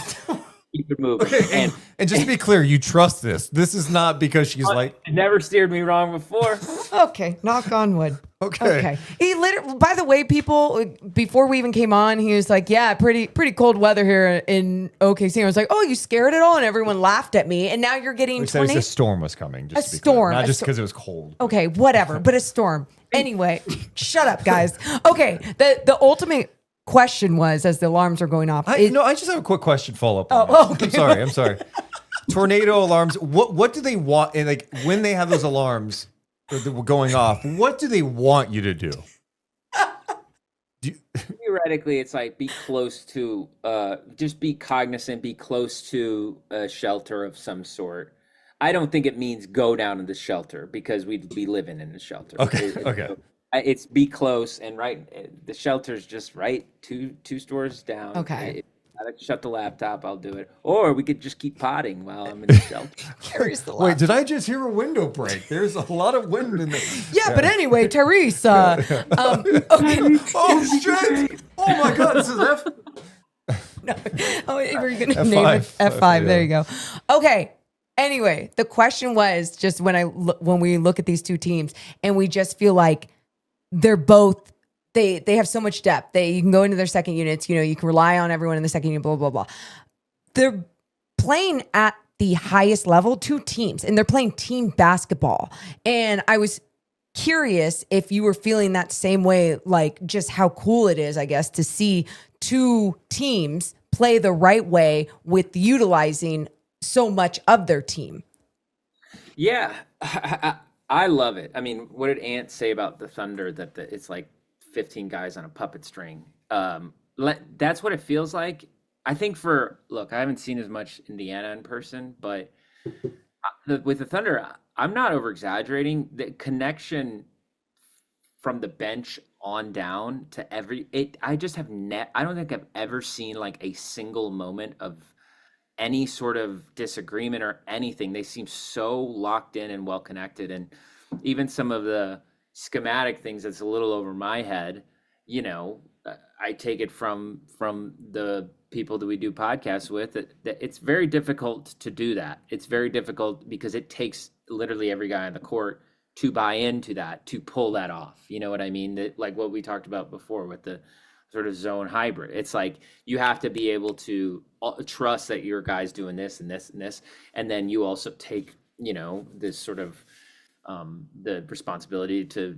Keep it moving. Okay, and just to be clear, you trust this. This is not because she's like... It never steered me wrong before. Okay, knock on wood. Okay. He literally, by the way, people, before we even came on, he was like, yeah, pretty cold weather here in OKC. I was like, oh, you scared at all? And everyone laughed at me. And now you're getting a storm was coming. Just a storm. Not just because it was cold. Okay, whatever, but a storm. Anyway, shut up, guys. Okay, the ultimate question was, as the alarms are going off. I just have a quick question follow up. Okay. I'm sorry. Tornado alarms. What do they want? And like when they have those alarms that were going off, what do they want you to do? Theoretically, it's like be close to, just be cognizant, be close to a shelter of some sort. I don't think it means go down to the shelter because we'd be living in the shelter. Okay. It's be close and the shelter's just right two stores down. Okay. Gotta shut the laptop. I'll do it. Or we could just keep potting while I'm in the shelter. Wait, did I just hear a window break? There's a lot of wind in there. Yeah, but anyway, Tyrese. Okay. Oh shit! Oh my God! This is F. No. Oh, were you gonna name it F5? Yeah. There you go. Okay. Anyway, the question was just when we look at these two teams and we just feel like they're both, they have so much depth. You can go into their second units, you can rely on everyone in the second unit, blah, blah, blah. They're playing at the highest level, two teams, and they're playing team basketball. And I was curious if you were feeling that same way, like just how cool it is, I guess, to see two teams play the right way with utilizing so much of their team. Yeah, I love it. I mean, what did Ant say about the Thunder? That it's like 15 guys on a puppet string. That's what it feels like. I think I haven't seen as much Indiana in person, but with the Thunder, I'm not over exaggerating. The connection from the bench on down to I just have I don't think I've ever seen like a single moment of any sort of disagreement or anything. They seem so locked in and well connected. And even some of the schematic things that's a little over my head, you know, I take it from the people that we do podcasts with that it's very difficult to do that. It's very difficult because it takes literally every guy on the court to buy into that, to pull that off. You know what I mean? That, like what we talked about before with the sort of zone hybrid. It's like you have to be able to trust that your guy's doing this and this and this, and then you also take, you know, this sort of the responsibility to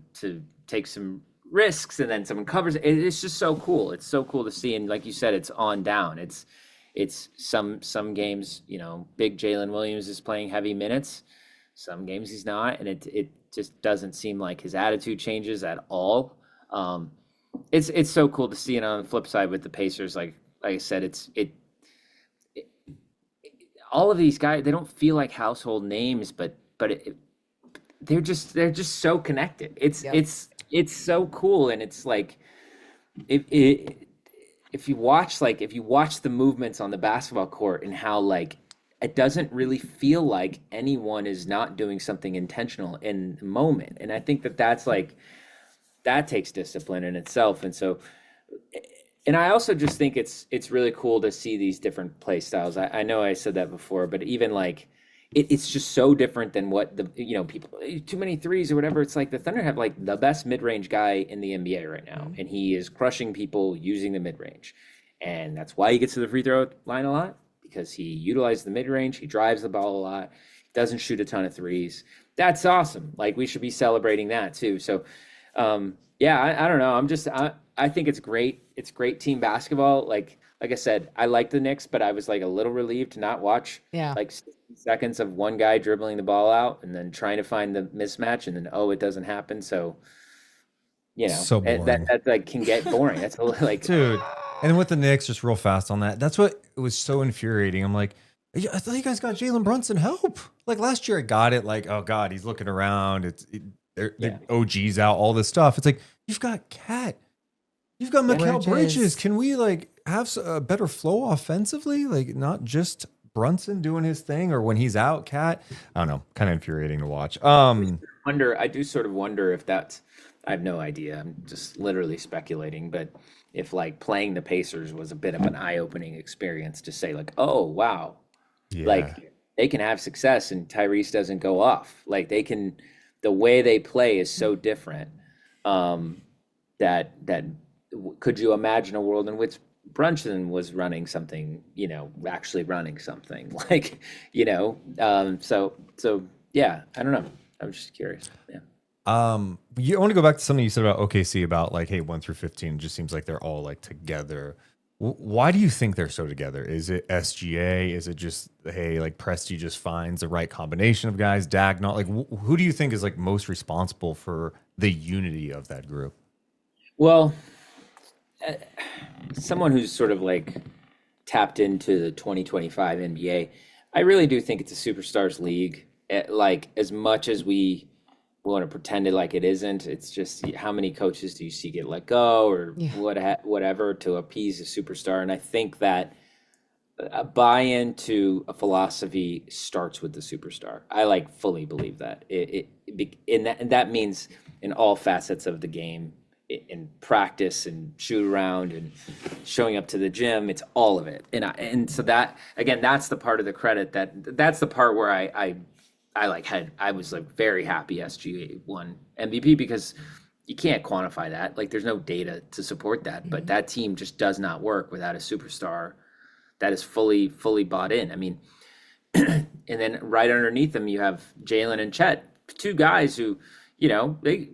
take some risks, and then someone covers it. It's just so cool. It's so cool to see, and like you said, it's on down. It's some games, you know, big Jalen Williams is playing heavy minutes. Some games he's not, and it just doesn't seem like his attitude changes at all. It's so cool to see. And on the flip side with the Pacers, like I said, all of these guys, they don't feel like household names, but they're just so connected. It's so cool, and it's like if you watch the movements on the basketball court and how like it doesn't really feel like anyone is not doing something intentional in the moment. And I think that's like, that takes discipline in itself. And so, and I also just think it's really cool to see these different play styles. I know I said that before, but even like, it's just so different than what the, you know, people, too many threes or whatever. It's like the Thunder have like the best mid-range guy in the NBA right now. And he is crushing people using the mid-range. And that's why he gets to the free throw line a lot, because he utilizes the mid-range, he drives the ball a lot, doesn't shoot a ton of threes. That's awesome. Like, we should be celebrating that too. So, yeah, I don't know. I think it's great. It's great team basketball. Like I said, I like the Knicks, but I was like a little relieved to not watch like 60 seconds of one guy dribbling the ball out and then trying to find the mismatch, and then, it doesn't happen. So, you know, so boring. That like can get boring. That's like, dude. And with the Knicks, just real fast on that, that's what it was so infuriating. I'm like, I thought you guys got Jalen Brunson help. Like last year, I got it. Like, oh God, he's looking around. They're OG's out, all this stuff. It's like, you've got Cat. You've got Mikal Bridges. Can we like have a better flow offensively? Like, not just Brunson doing his thing, or when he's out, Cat. I don't know. Kind of infuriating to watch. I do sort of wonder if that's, I have no idea. I'm just literally speculating, but if like playing the Pacers was a bit of an eye-opening experience to say like, oh wow, like they can have success and Tyrese doesn't go off. Like they can, the way they play is so different. That could you imagine a world in which Brunson was running something, you know, actually running something like, you know, so yeah, I don't know. I'm just curious. Yeah. I want to go back to something you said about OKC about like, hey, 1 through 15, it just seems like they're all like together. Why do you think they're so together? Is it SGA? Is it just, hey, like Presti just finds the right combination of guys, Dagnall? Like, who do you think is like most responsible for the unity of that group? Well, someone who's sort of like tapped into the 2025 NBA, I really do think it's a superstars league. Like, as much as we want to pretend it like it isn't, it's just how many coaches do you see get let go or whatever to appease a superstar. And I think that a buy-in to a philosophy starts with the superstar. I like fully believe that. And that means in all facets of the game, in practice and shoot around and showing up to the gym, it's all of it. And so that, again, that's the part of the credit that's the part where I was like very happy SGA won MVP, because you can't quantify that. Like, there's no data to support that, but that team just does not work without a superstar that is fully bought in. I mean, and then right underneath them, you have Jalen and Chet, two guys who, you know, they,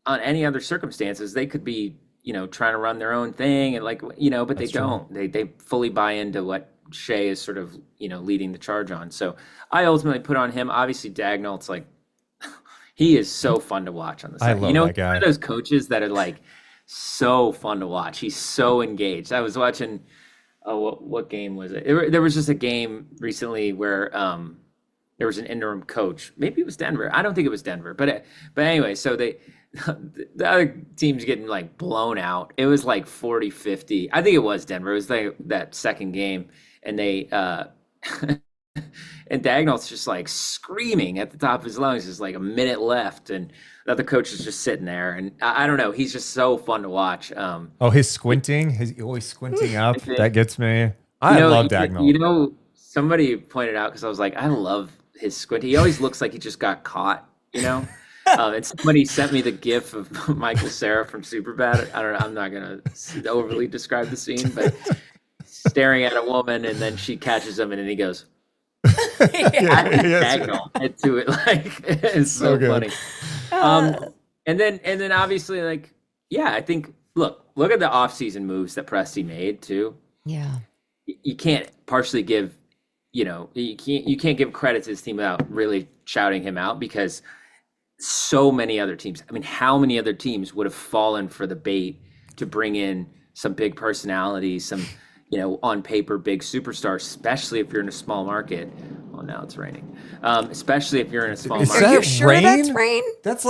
on any other circumstances, they could be, you know, trying to run their own thing and like, you know, but they don't. They fully buy into what Shea is sort of, you know, leading the charge on. So I ultimately put on him. Obviously, Dagnall, it's like, he is so fun to watch on the side. I love that guy. One of those coaches that are like so fun to watch. He's so engaged. I was watching, what game was it? There was just a game recently where there was an interim coach. Maybe it was Denver. I don't think it was Denver, but anyway, so the other team's getting like blown out. It was like 40-50. I think it was Denver. It was like that second game, and they and Dagnall's just like screaming at the top of his lungs. There's like a minute left, and the other coach is just sitting there. And I don't know. He's just so fun to watch. His squinting, his always squinting up. That gets me. I love Dagnall. Somebody pointed out, because I was like, I love his squint. He always looks like he just got caught, And somebody sent me the gif of Michael Cera from Superbad. I don't know. I'm not going to overly describe the scene, but staring at a woman, and then she catches him, and then he goes, Dagnall into it. Like, it's so funny. And then obviously, like, I think, look at the offseason moves that Presti made too. Yeah. You can't partially give, you can't give credit to this team without really shouting him out, because so many other teams, I mean, how many other teams would have fallen for the bait to bring in some big personalities, some, on paper, big superstars, especially if you're in a small market. Oh, now it's raining. Especially if you're in a small market. Are you sure that's rain? That's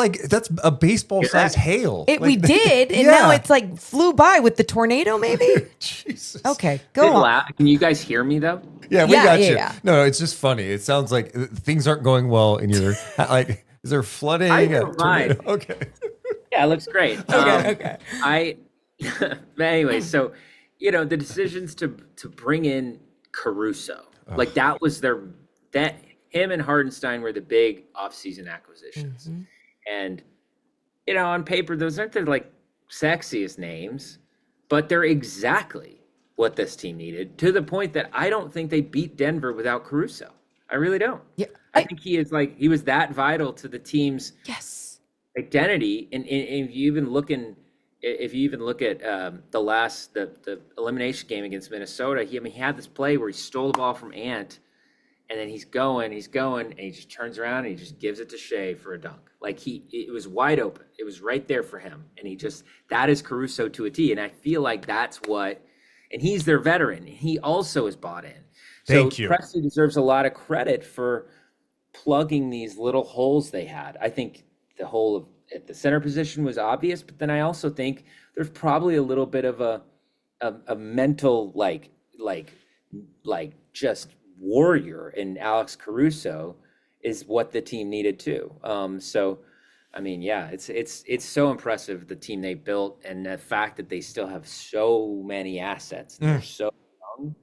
a baseball-sized hail. We did, and now it's like flew by with the tornado, maybe? Jesus. Okay, go on. Can you guys hear me, though? Yeah, we got you. Yeah. No, it's just funny. It sounds like things aren't going well in your, like, is there flooding? I don't mind. Okay. Yeah, it looks great. Okay. But anyway, so, the decisions to bring in Caruso, like that was him and Hartenstein were the big offseason acquisitions. Mm-hmm. And, on paper, those aren't the like sexiest names, but they're exactly what this team needed, to the point that I don't think they beat Denver without Caruso. I really don't. Yeah. I think he was that vital to the team's identity. And if you even look at the elimination game against Minnesota, he had this play where he stole the ball from Ant, and then he's going, and he just turns around and he just gives it to Shea for a dunk. Like it was wide open. It was right there for him. And that is Caruso to a T. And I feel like that's and he's their veteran. He also is bought in. Thank you. Presti deserves a lot of credit for plugging these little holes they had. I think the hole at the center position was obvious, but then I also think there's probably a little bit of a mental like just warrior in Alex Caruso is what the team needed too. So I mean, it's so impressive, the team they built, and the fact that they still have so many assets. They're so young,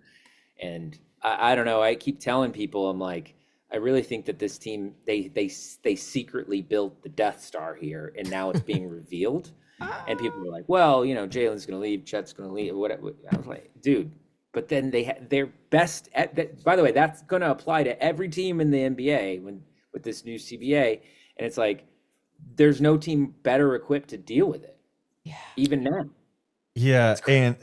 and I don't know. I keep telling people, I'm like, I really think that this team, they secretly built the Death Star here, and now it's being revealed. And people were like, well, Jalen's going to leave, Chet's going to leave, whatever. I was like, dude, but then they're best at that. By the way, that's going to apply to every team in the NBA with this new CBA. And it's like, there's no team better equipped to deal with it. Yeah. Even now. Yeah. And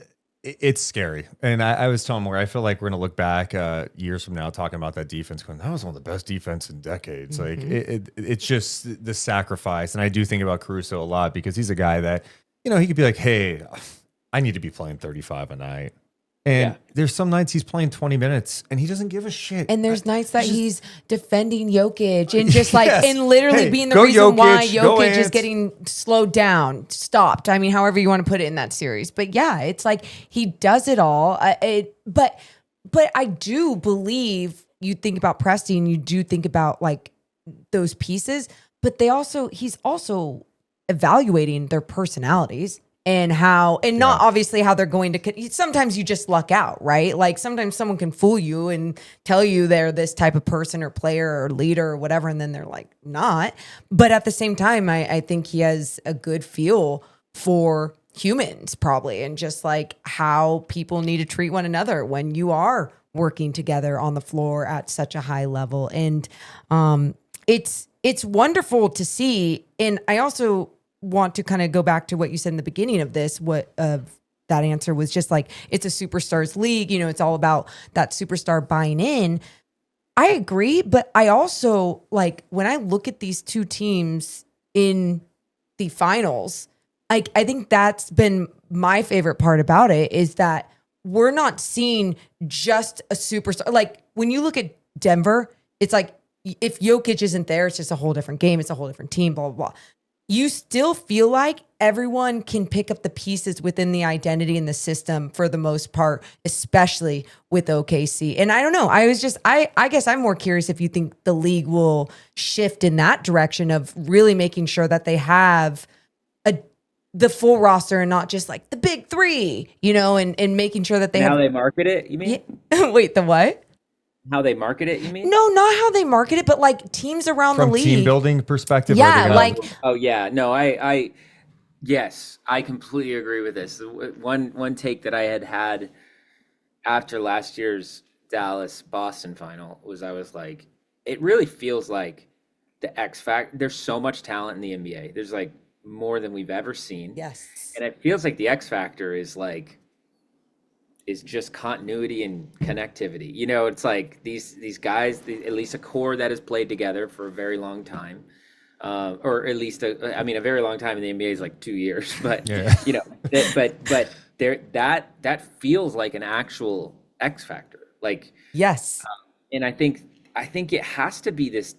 it's scary. And I was telling where I feel like we're going to look back years from now talking about that defense going, that was one of the best defense in decades. Mm-hmm. Like it's just the sacrifice. And I do think about Caruso a lot, because he's a guy that, he could be like, hey, I need to be playing 35 a night. And there's some nights he's playing 20 minutes and he doesn't give a shit. And there's nights that he's defending Jokic and just like, and literally being the reason why Jokic is getting slowed down, stopped. I mean, however you want to put it in that series. But yeah, it's like he does it all. But I do believe you think about Presti and you do think about like those pieces, but he's also evaluating their personalities. And not obviously how they're going to, sometimes you just luck out, right? Like sometimes someone can fool you and tell you they're this type of person or player or leader or whatever. And then they're like, not. But at the same time, I think he has a good feel for humans probably, and just like how people need to treat one another when you are working together on the floor at such a high level. And it's wonderful to see. And I also want to kind of go back to what you said in the beginning of this, that answer was just like, it's a superstars league, it's all about that superstar buying in. I agree, but I also like when I look at these two teams in the finals, like I think that's been my favorite part about it, is that we're not seeing just a superstar. Like when you look at Denver, it's like if Jokic isn't there, it's just a whole different game, it's a whole different team, blah blah blah. you still feel like everyone can pick up the pieces within the identity and the system for the most part, especially with OKC. And I don't know. I guess I'm more curious if you think the league will shift in that direction of really making sure that they have the full roster and not just like the big three, and making sure that they How have. they market it, you mean? Yeah. Wait, the what? How they market it, you mean? No, not how they market it, but like teams around From the league. team building perspective. Yeah, are they like Oh yeah, no, yes, I completely agree with this. One take that I had after last year's Dallas Boston final was I was like, it really feels like the X factor. There's so much talent in the NBA. There's like more than we've ever seen. yes. And it feels like the X factor is just continuity and connectivity. It's like these guys, at least a core that has played together for a very long time, or at least a very long time in the NBA is like 2 years. But Yeah. but there that feels like an actual X factor. Like, Yes. and I think it has to be this.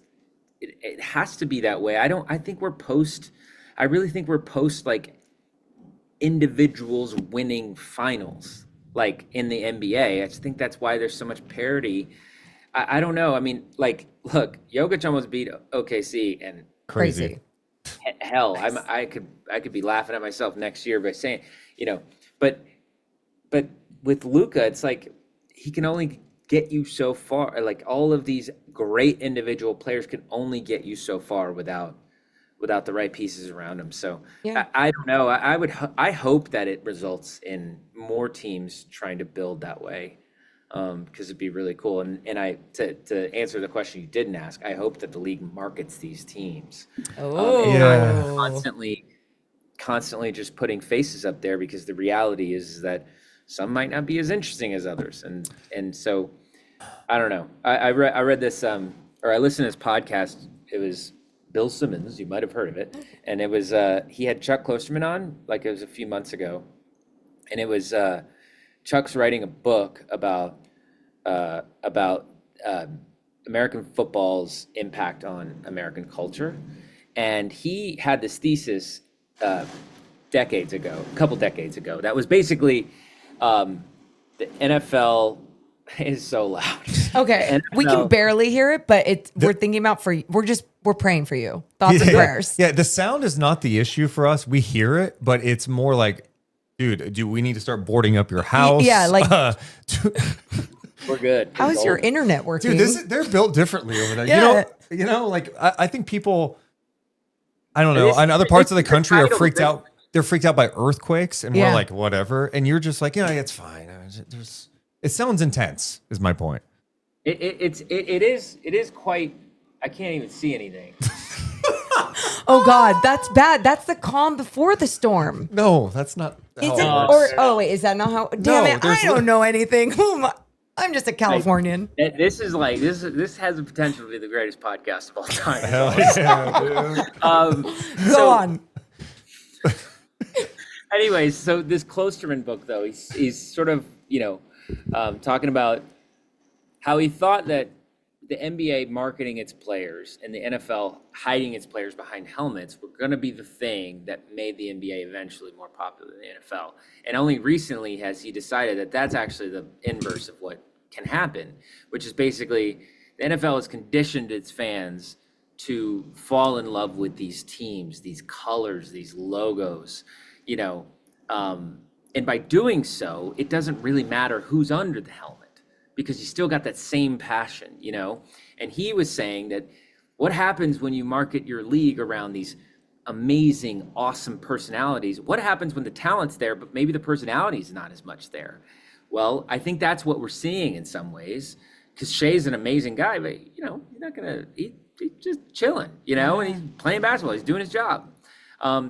It has to be that way. I really think we're post like individuals winning finals, like in the NBA. I just think that's why there's so much parity. I don't know. I mean, like, look, Jokic almost beat OKC, and crazy. hell, I could be laughing at myself next year by saying, but with Luka, it's like he can only get you so far. Like all of these great individual players can only get you so far without the right pieces around him. So Yeah. I don't know. I hope that it results in more teams trying to build that way, because it'd be really cool. And to answer the question you didn't ask, I hope that the league markets these teams. Oh. Yeah. Constantly just putting faces up there, because the reality is that some might not be as interesting as others. And so I don't know. I read this, or I listened to this podcast. It was Bill Simmons, you might have heard of it, and it was he had Chuck Klosterman on, like it was a few months ago, and it was Chuck's writing a book about American football's impact on American culture, and he had this thesis a couple decades ago, that was basically the NFL is so loud. Okay. We can NFL barely hear it, but we're thinking about we're praying for you. Thoughts and prayers. Yeah, the sound is not the issue for us. We hear it, but it's more like, dude, do we need to start boarding up your house? Yeah, like We're good. how We're is your golden. internet working? dude, they're built differently over there. Yeah. Like I think people, I don't know, This- in other parts of the this- country are title, freaked this- out. They're freaked out by earthquakes, and Yeah. we're like, whatever. And you're just like, yeah, it's fine. It sounds intense, is my point. It is quite. I can't even see anything. Oh God, that's bad. That's the calm before the storm. No, that's not. Is how it? it Or works. wait, is that not how? Damn it, there's I don't know anything. Who am I? I'm just a Californian. This is like this has the potential to be the greatest podcast of all time. Hell yeah, dude. Go on. Anyways, so this Klosterman book, though, he's sort of talking about how he thought that the NBA marketing its players and the NFL hiding its players behind helmets were going to be the thing that made the NBA eventually more popular than the NFL. And only recently has he decided that that's actually the inverse of what can happen, which is basically the NFL has conditioned its fans to fall in love with these teams, these colors, these logos, and by doing so, it doesn't really matter who's under the helmet, because you still got that same passion, And he was saying that what happens when you market your league around these amazing, awesome personalities? What happens when the talent's there, but maybe the personality is not as much there? Well, I think that's what we're seeing in some ways, because Shea's an amazing guy, but he's not gonna. He's just chilling, and he's playing basketball. He's doing his job.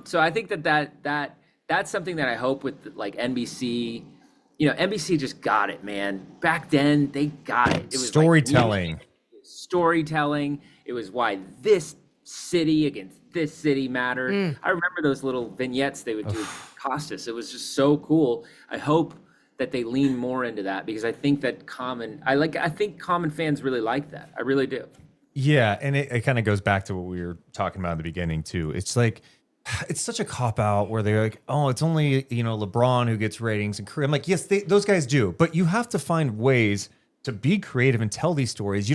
So I think that's something that I hope with like NBC. NBC just got it, man. Back then, they got it. It was Storytelling. Storytelling. It was why this city against this city mattered. I remember those little vignettes they would do with Costas. It was just so cool. I hope that they lean more into that, because I think that I think common fans really like that. I really do. Yeah, and it kind of goes back to what we were talking about in the beginning too. It's like it's such a cop out where they're like, oh, it's only, LeBron who gets ratings and Curry. I'm like, yes, those guys do, but you have to find ways to be creative and tell these stories.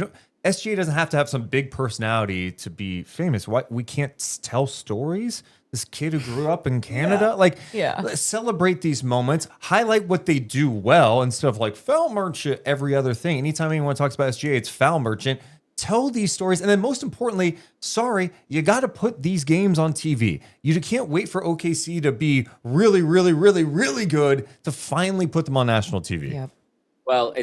SGA doesn't have to have some big personality to be famous. Why we can't tell stories? This kid who grew up in Canada, let's celebrate these moments, highlight what they do well instead of like foul merchant every other thing. Anytime anyone talks about SGA, it's foul merchant. Tell these stories. And then most importantly, you got to put these games on TV. You can't wait for OKC to be really, really, really, really good to finally put them on national TV. Yep. Well,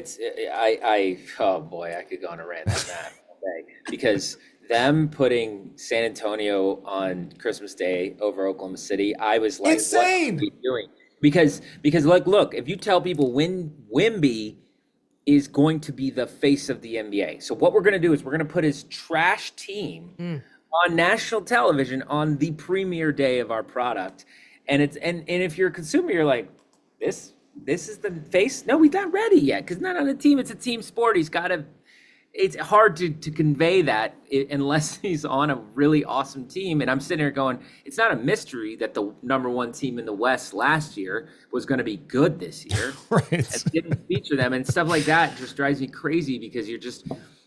oh boy, I could go on a rant on that all day, because them putting San Antonio on Christmas Day over Oklahoma City, I was like, insane. What are we doing? Because like, look, if you tell people Wemby is going to be the face of the NBA, so what we're going to do is we're going to put his trash team on national television on the premiere day of our product, and if you're a consumer, you're like, this is the face. No, he's not ready yet, because not on a team. It's a team sport. It's hard to convey that unless he's on a really awesome team. And I'm sitting here going, it's not a mystery that the number one team in the West last year was going to be good this year. Right. And didn't feature them, and stuff like that just drives me crazy, because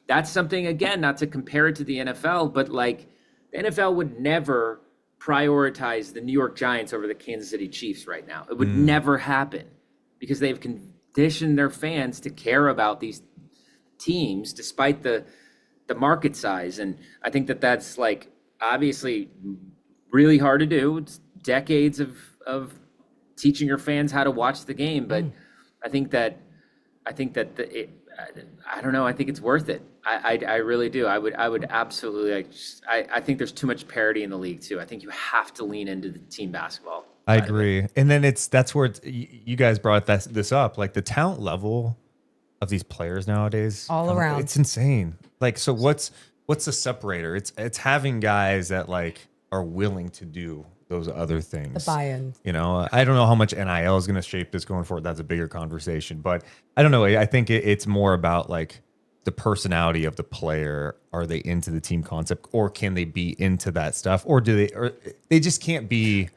that's something, again, not to compare it to the NFL, but like the NFL would never prioritize the New York Giants over the Kansas City Chiefs right now. It would never happen, because they've conditioned their fans to care about these teams despite the market size. And I think that's like obviously really hard to do. It's decades of teaching your fans how to watch the game, but I think that I don't know. I think it's worth it. I really do. I would absolutely I think there's too much parity in the league too. I think you have to lean into the team basketball. I agree. And then that's where you guys brought this up, like the talent level of these players nowadays. All around. It's insane. Like, so what's the separator? It's having guys that like are willing to do those other things. The buy-in. I don't know how much NIL is going to shape this going forward. That's a bigger conversation, but I don't know. I think it's more about like the personality of the player. Are they into the team concept, or can they be into that stuff, or they just can't be,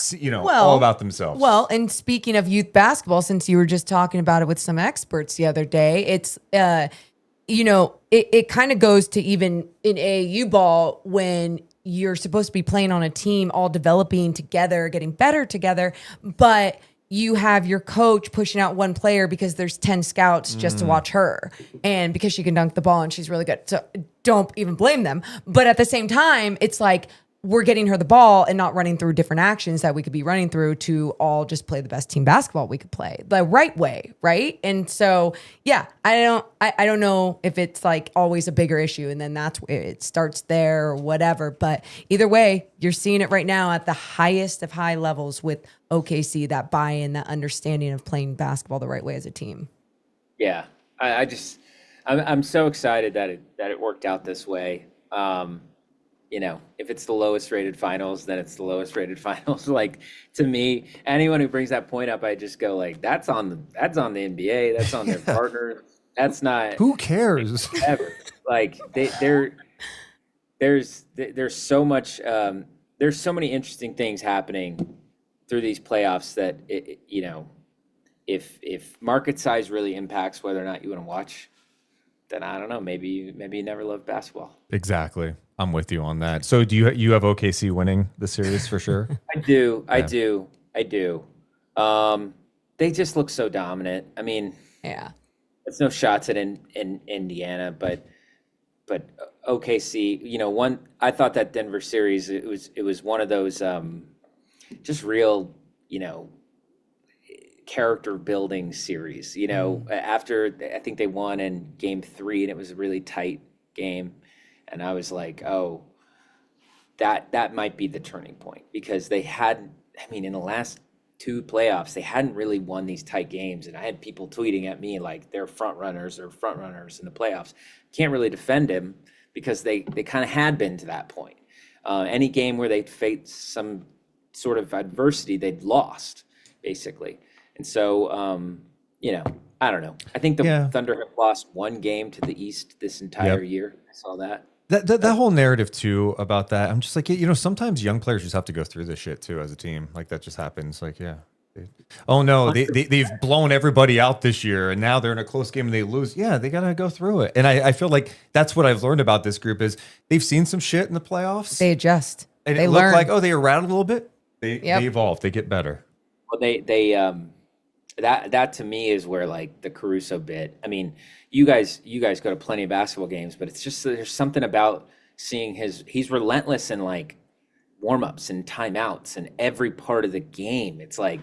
all about themselves. Well, and speaking of youth basketball, since you were just talking about it with some experts the other day, it's, it kind of goes to even in AAU ball when you're supposed to be playing on a team, all developing together, getting better together, but you have your coach pushing out one player because there's 10 scouts just to watch her, and because she can dunk the ball and she's really good. So don't even blame them. But at the same time, it's like, we're getting her the ball and not running through different actions that we could be running through to all just play the best team basketball we could play the right way. Right. And so, yeah, I don't know if it's like always a bigger issue, and then that's where it starts there or whatever. But either way, you're seeing it right now at the highest of high levels with OKC, that buy-in, that understanding of playing basketball the right way as a team. Yeah. I'm so excited that it worked out this way. If it's the lowest rated finals, then it's the lowest rated finals. Like, to me, anyone who brings that point up, I just go like, that's on the NBA, that's on their partner. That's not, who cares? Ever. Like there's so much, there's so many interesting things happening through these playoffs that if market size really impacts whether or not you want to watch, then I don't know, maybe you never loved basketball. Exactly. I'm with you on that. So do you have OKC winning the series for sure? I do. They just look so dominant. I mean, yeah, it's no shots at in Indiana, but OKC, I thought that Denver series, it was one of those just real, character building series. After I think they won in game 3, and it was a really tight game. And I was like, oh, that might be the turning point, because they hadn't, in the last 2 playoffs, they hadn't really won these tight games. And I had people tweeting at me like they're front runners in the playoffs. Can't really defend him, because they kind of had been to that point. Any game where they'd faced some sort of adversity, they'd lost, basically. And so, I don't know. I think the Thunder have lost 1 game to the East this entire year. I saw that. That whole narrative too about that, I'm just like, sometimes young players just have to go through this shit too as a team. Like that just happens. Like, yeah. Oh no, they've blown everybody out this year, and now they're in a close game and they lose. Yeah, they gotta go through it. And I feel like that's what I've learned about this group is they've seen some shit in the playoffs. They adjust. And they it learn. looked like, they rattled a little bit. They evolve. They get better. Well, that to me is where like the Caruso bit. I mean, you guys go to plenty of basketball games, but it's just there's something about seeing he's relentless in like warm-ups and timeouts and every part of the game. It's like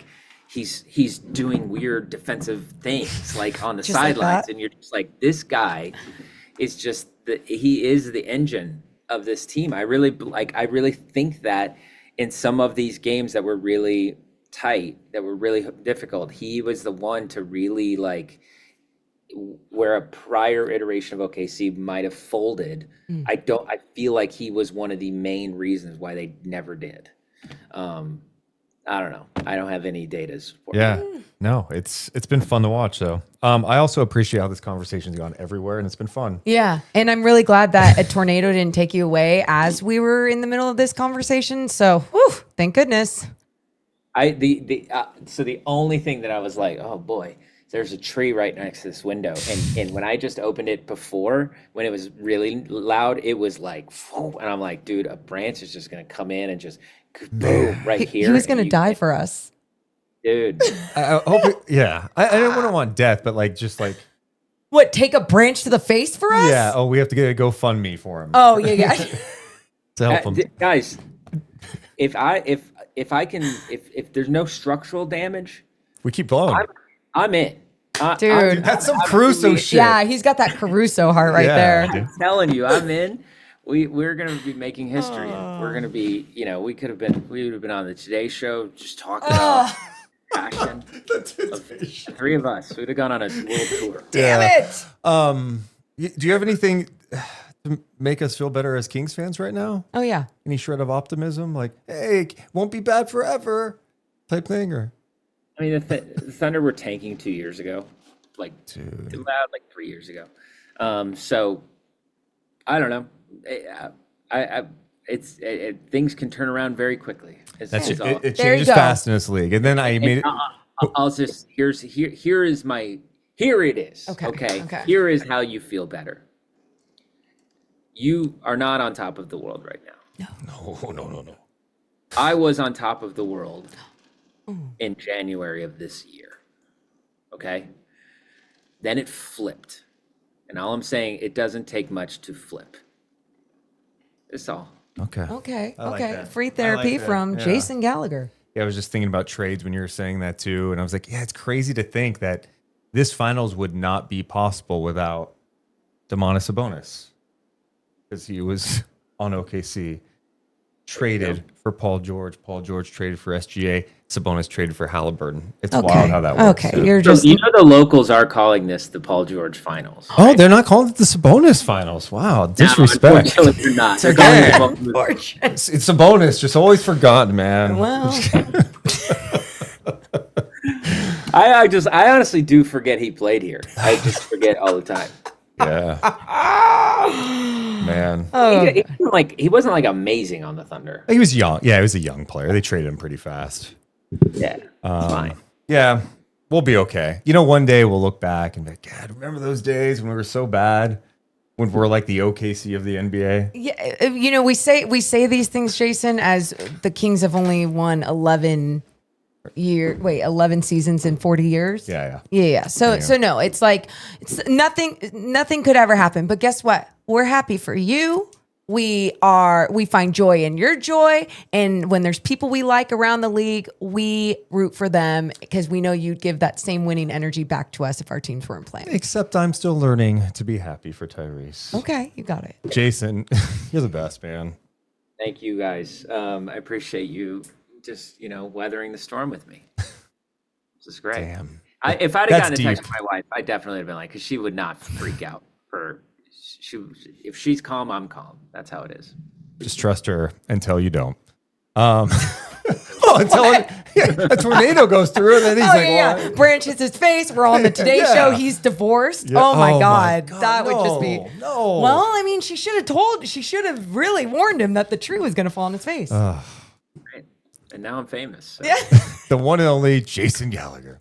he's doing weird defensive things like on the sidelines, and you're just like, this guy is just he is the engine of this team. I really think that in some of these games that were really tight, that were really difficult, he was the one to really like where a prior iteration of OKC might have folded. I feel like he was one of the main reasons why they never did. I don't know. I don't have any data for it. No, it's been fun to watch though. I also appreciate how this conversation's gone everywhere and it's been fun. Yeah. And I'm really glad that a tornado didn't take you away as we were in the middle of this conversation. So, thank goodness. So the only thing that I was like, oh boy, there's a tree right next to this window. And when I just opened it before, when it was really loud, it was like, and I'm like, dude, a branch is just going to come in and just boom right here. He was going to die for us. Dude. I hope I don't want death, but like, just like. What, take a branch to the face for us? Yeah. Oh, we have to get a GoFundMe for him. Oh, yeah. To help him. Guys, if there's no structural damage, we keep blowing. I'm in. Dude, that's some Caruso shit. Yeah, he's got that Caruso heart right there. I'm telling you, I'm in. We're gonna be making history. We're gonna be, we would have been on the Today Show just talking about passion. Three of us, we'd have gone on a world tour. Damn it! Do you have anything to make us feel better as Kings fans right now? Oh yeah. Any shred of optimism, like, hey, won't be bad forever, type thing, or? I mean, the Thunder were tanking 2 years ago, like 3 years ago. So I don't know. Things can turn around very quickly. It changes fast in this league, and then here it is. Okay. Here is how you feel better. You are not on top of the world right now. No. I was on top of the world in January of this year. Okay. Then it flipped. And all I'm saying, it doesn't take much to flip. That's all. Okay. I like that. Free therapy from Jason Gallagher. Yeah, I was just thinking about trades when you were saying that too. And I was like, it's crazy to think that this finals would not be possible without Domantas Sabonis. Because he was on OKC, traded for Paul George. Paul George traded for SGA. Sabonis traded for Haliburton. It's wild how that works. Okay, you're just the locals are calling this the Paul George finals. Oh, right? They're not calling it the Sabonis finals. Wow, disrespect. No, they're not. It's okay. It's Sabonis, just always forgotten, man. Well, I honestly do forget he played here. I just forget all the time. Yeah. Man. He wasn't like amazing on the Thunder. He was young. Yeah, he was a young player. They traded him pretty fast. Yeah. Fine. Yeah. We'll be okay. One day we'll look back and be like, God, remember those days when we were so bad? When we're like the OKC of the NBA? Yeah. We say these things, Jason, as the Kings have only won 11 seasons in 40 years. Yeah. So no, it's like nothing could ever happen. But guess what? We're happy for you. We find joy in your joy. And when there's people we like around the league, we root for them because we know you'd give that same winning energy back to us if our teams weren't playing. Except I'm still learning to be happy for Tyrese. Okay, you got it. Jason, you're the best, man. Thank you guys. I appreciate you just, weathering the storm with me. This is great. Damn. If I'd have gotten a text from my wife, I definitely would have been like, because she would not freak out. If she's calm, I'm calm. That's how it is. Just trust her until you don't. Well, until a tornado goes through, and then he's like, yeah. Branch hits his face. We're on the Today Yeah. Show. He's divorced. Yeah. Oh my Oh my God. God, That would just be. no. Well, I mean, she should have really warned him that the tree was going to fall on his face. Right. And now I'm famous. So. Yeah. the one and only Jason Gallagher.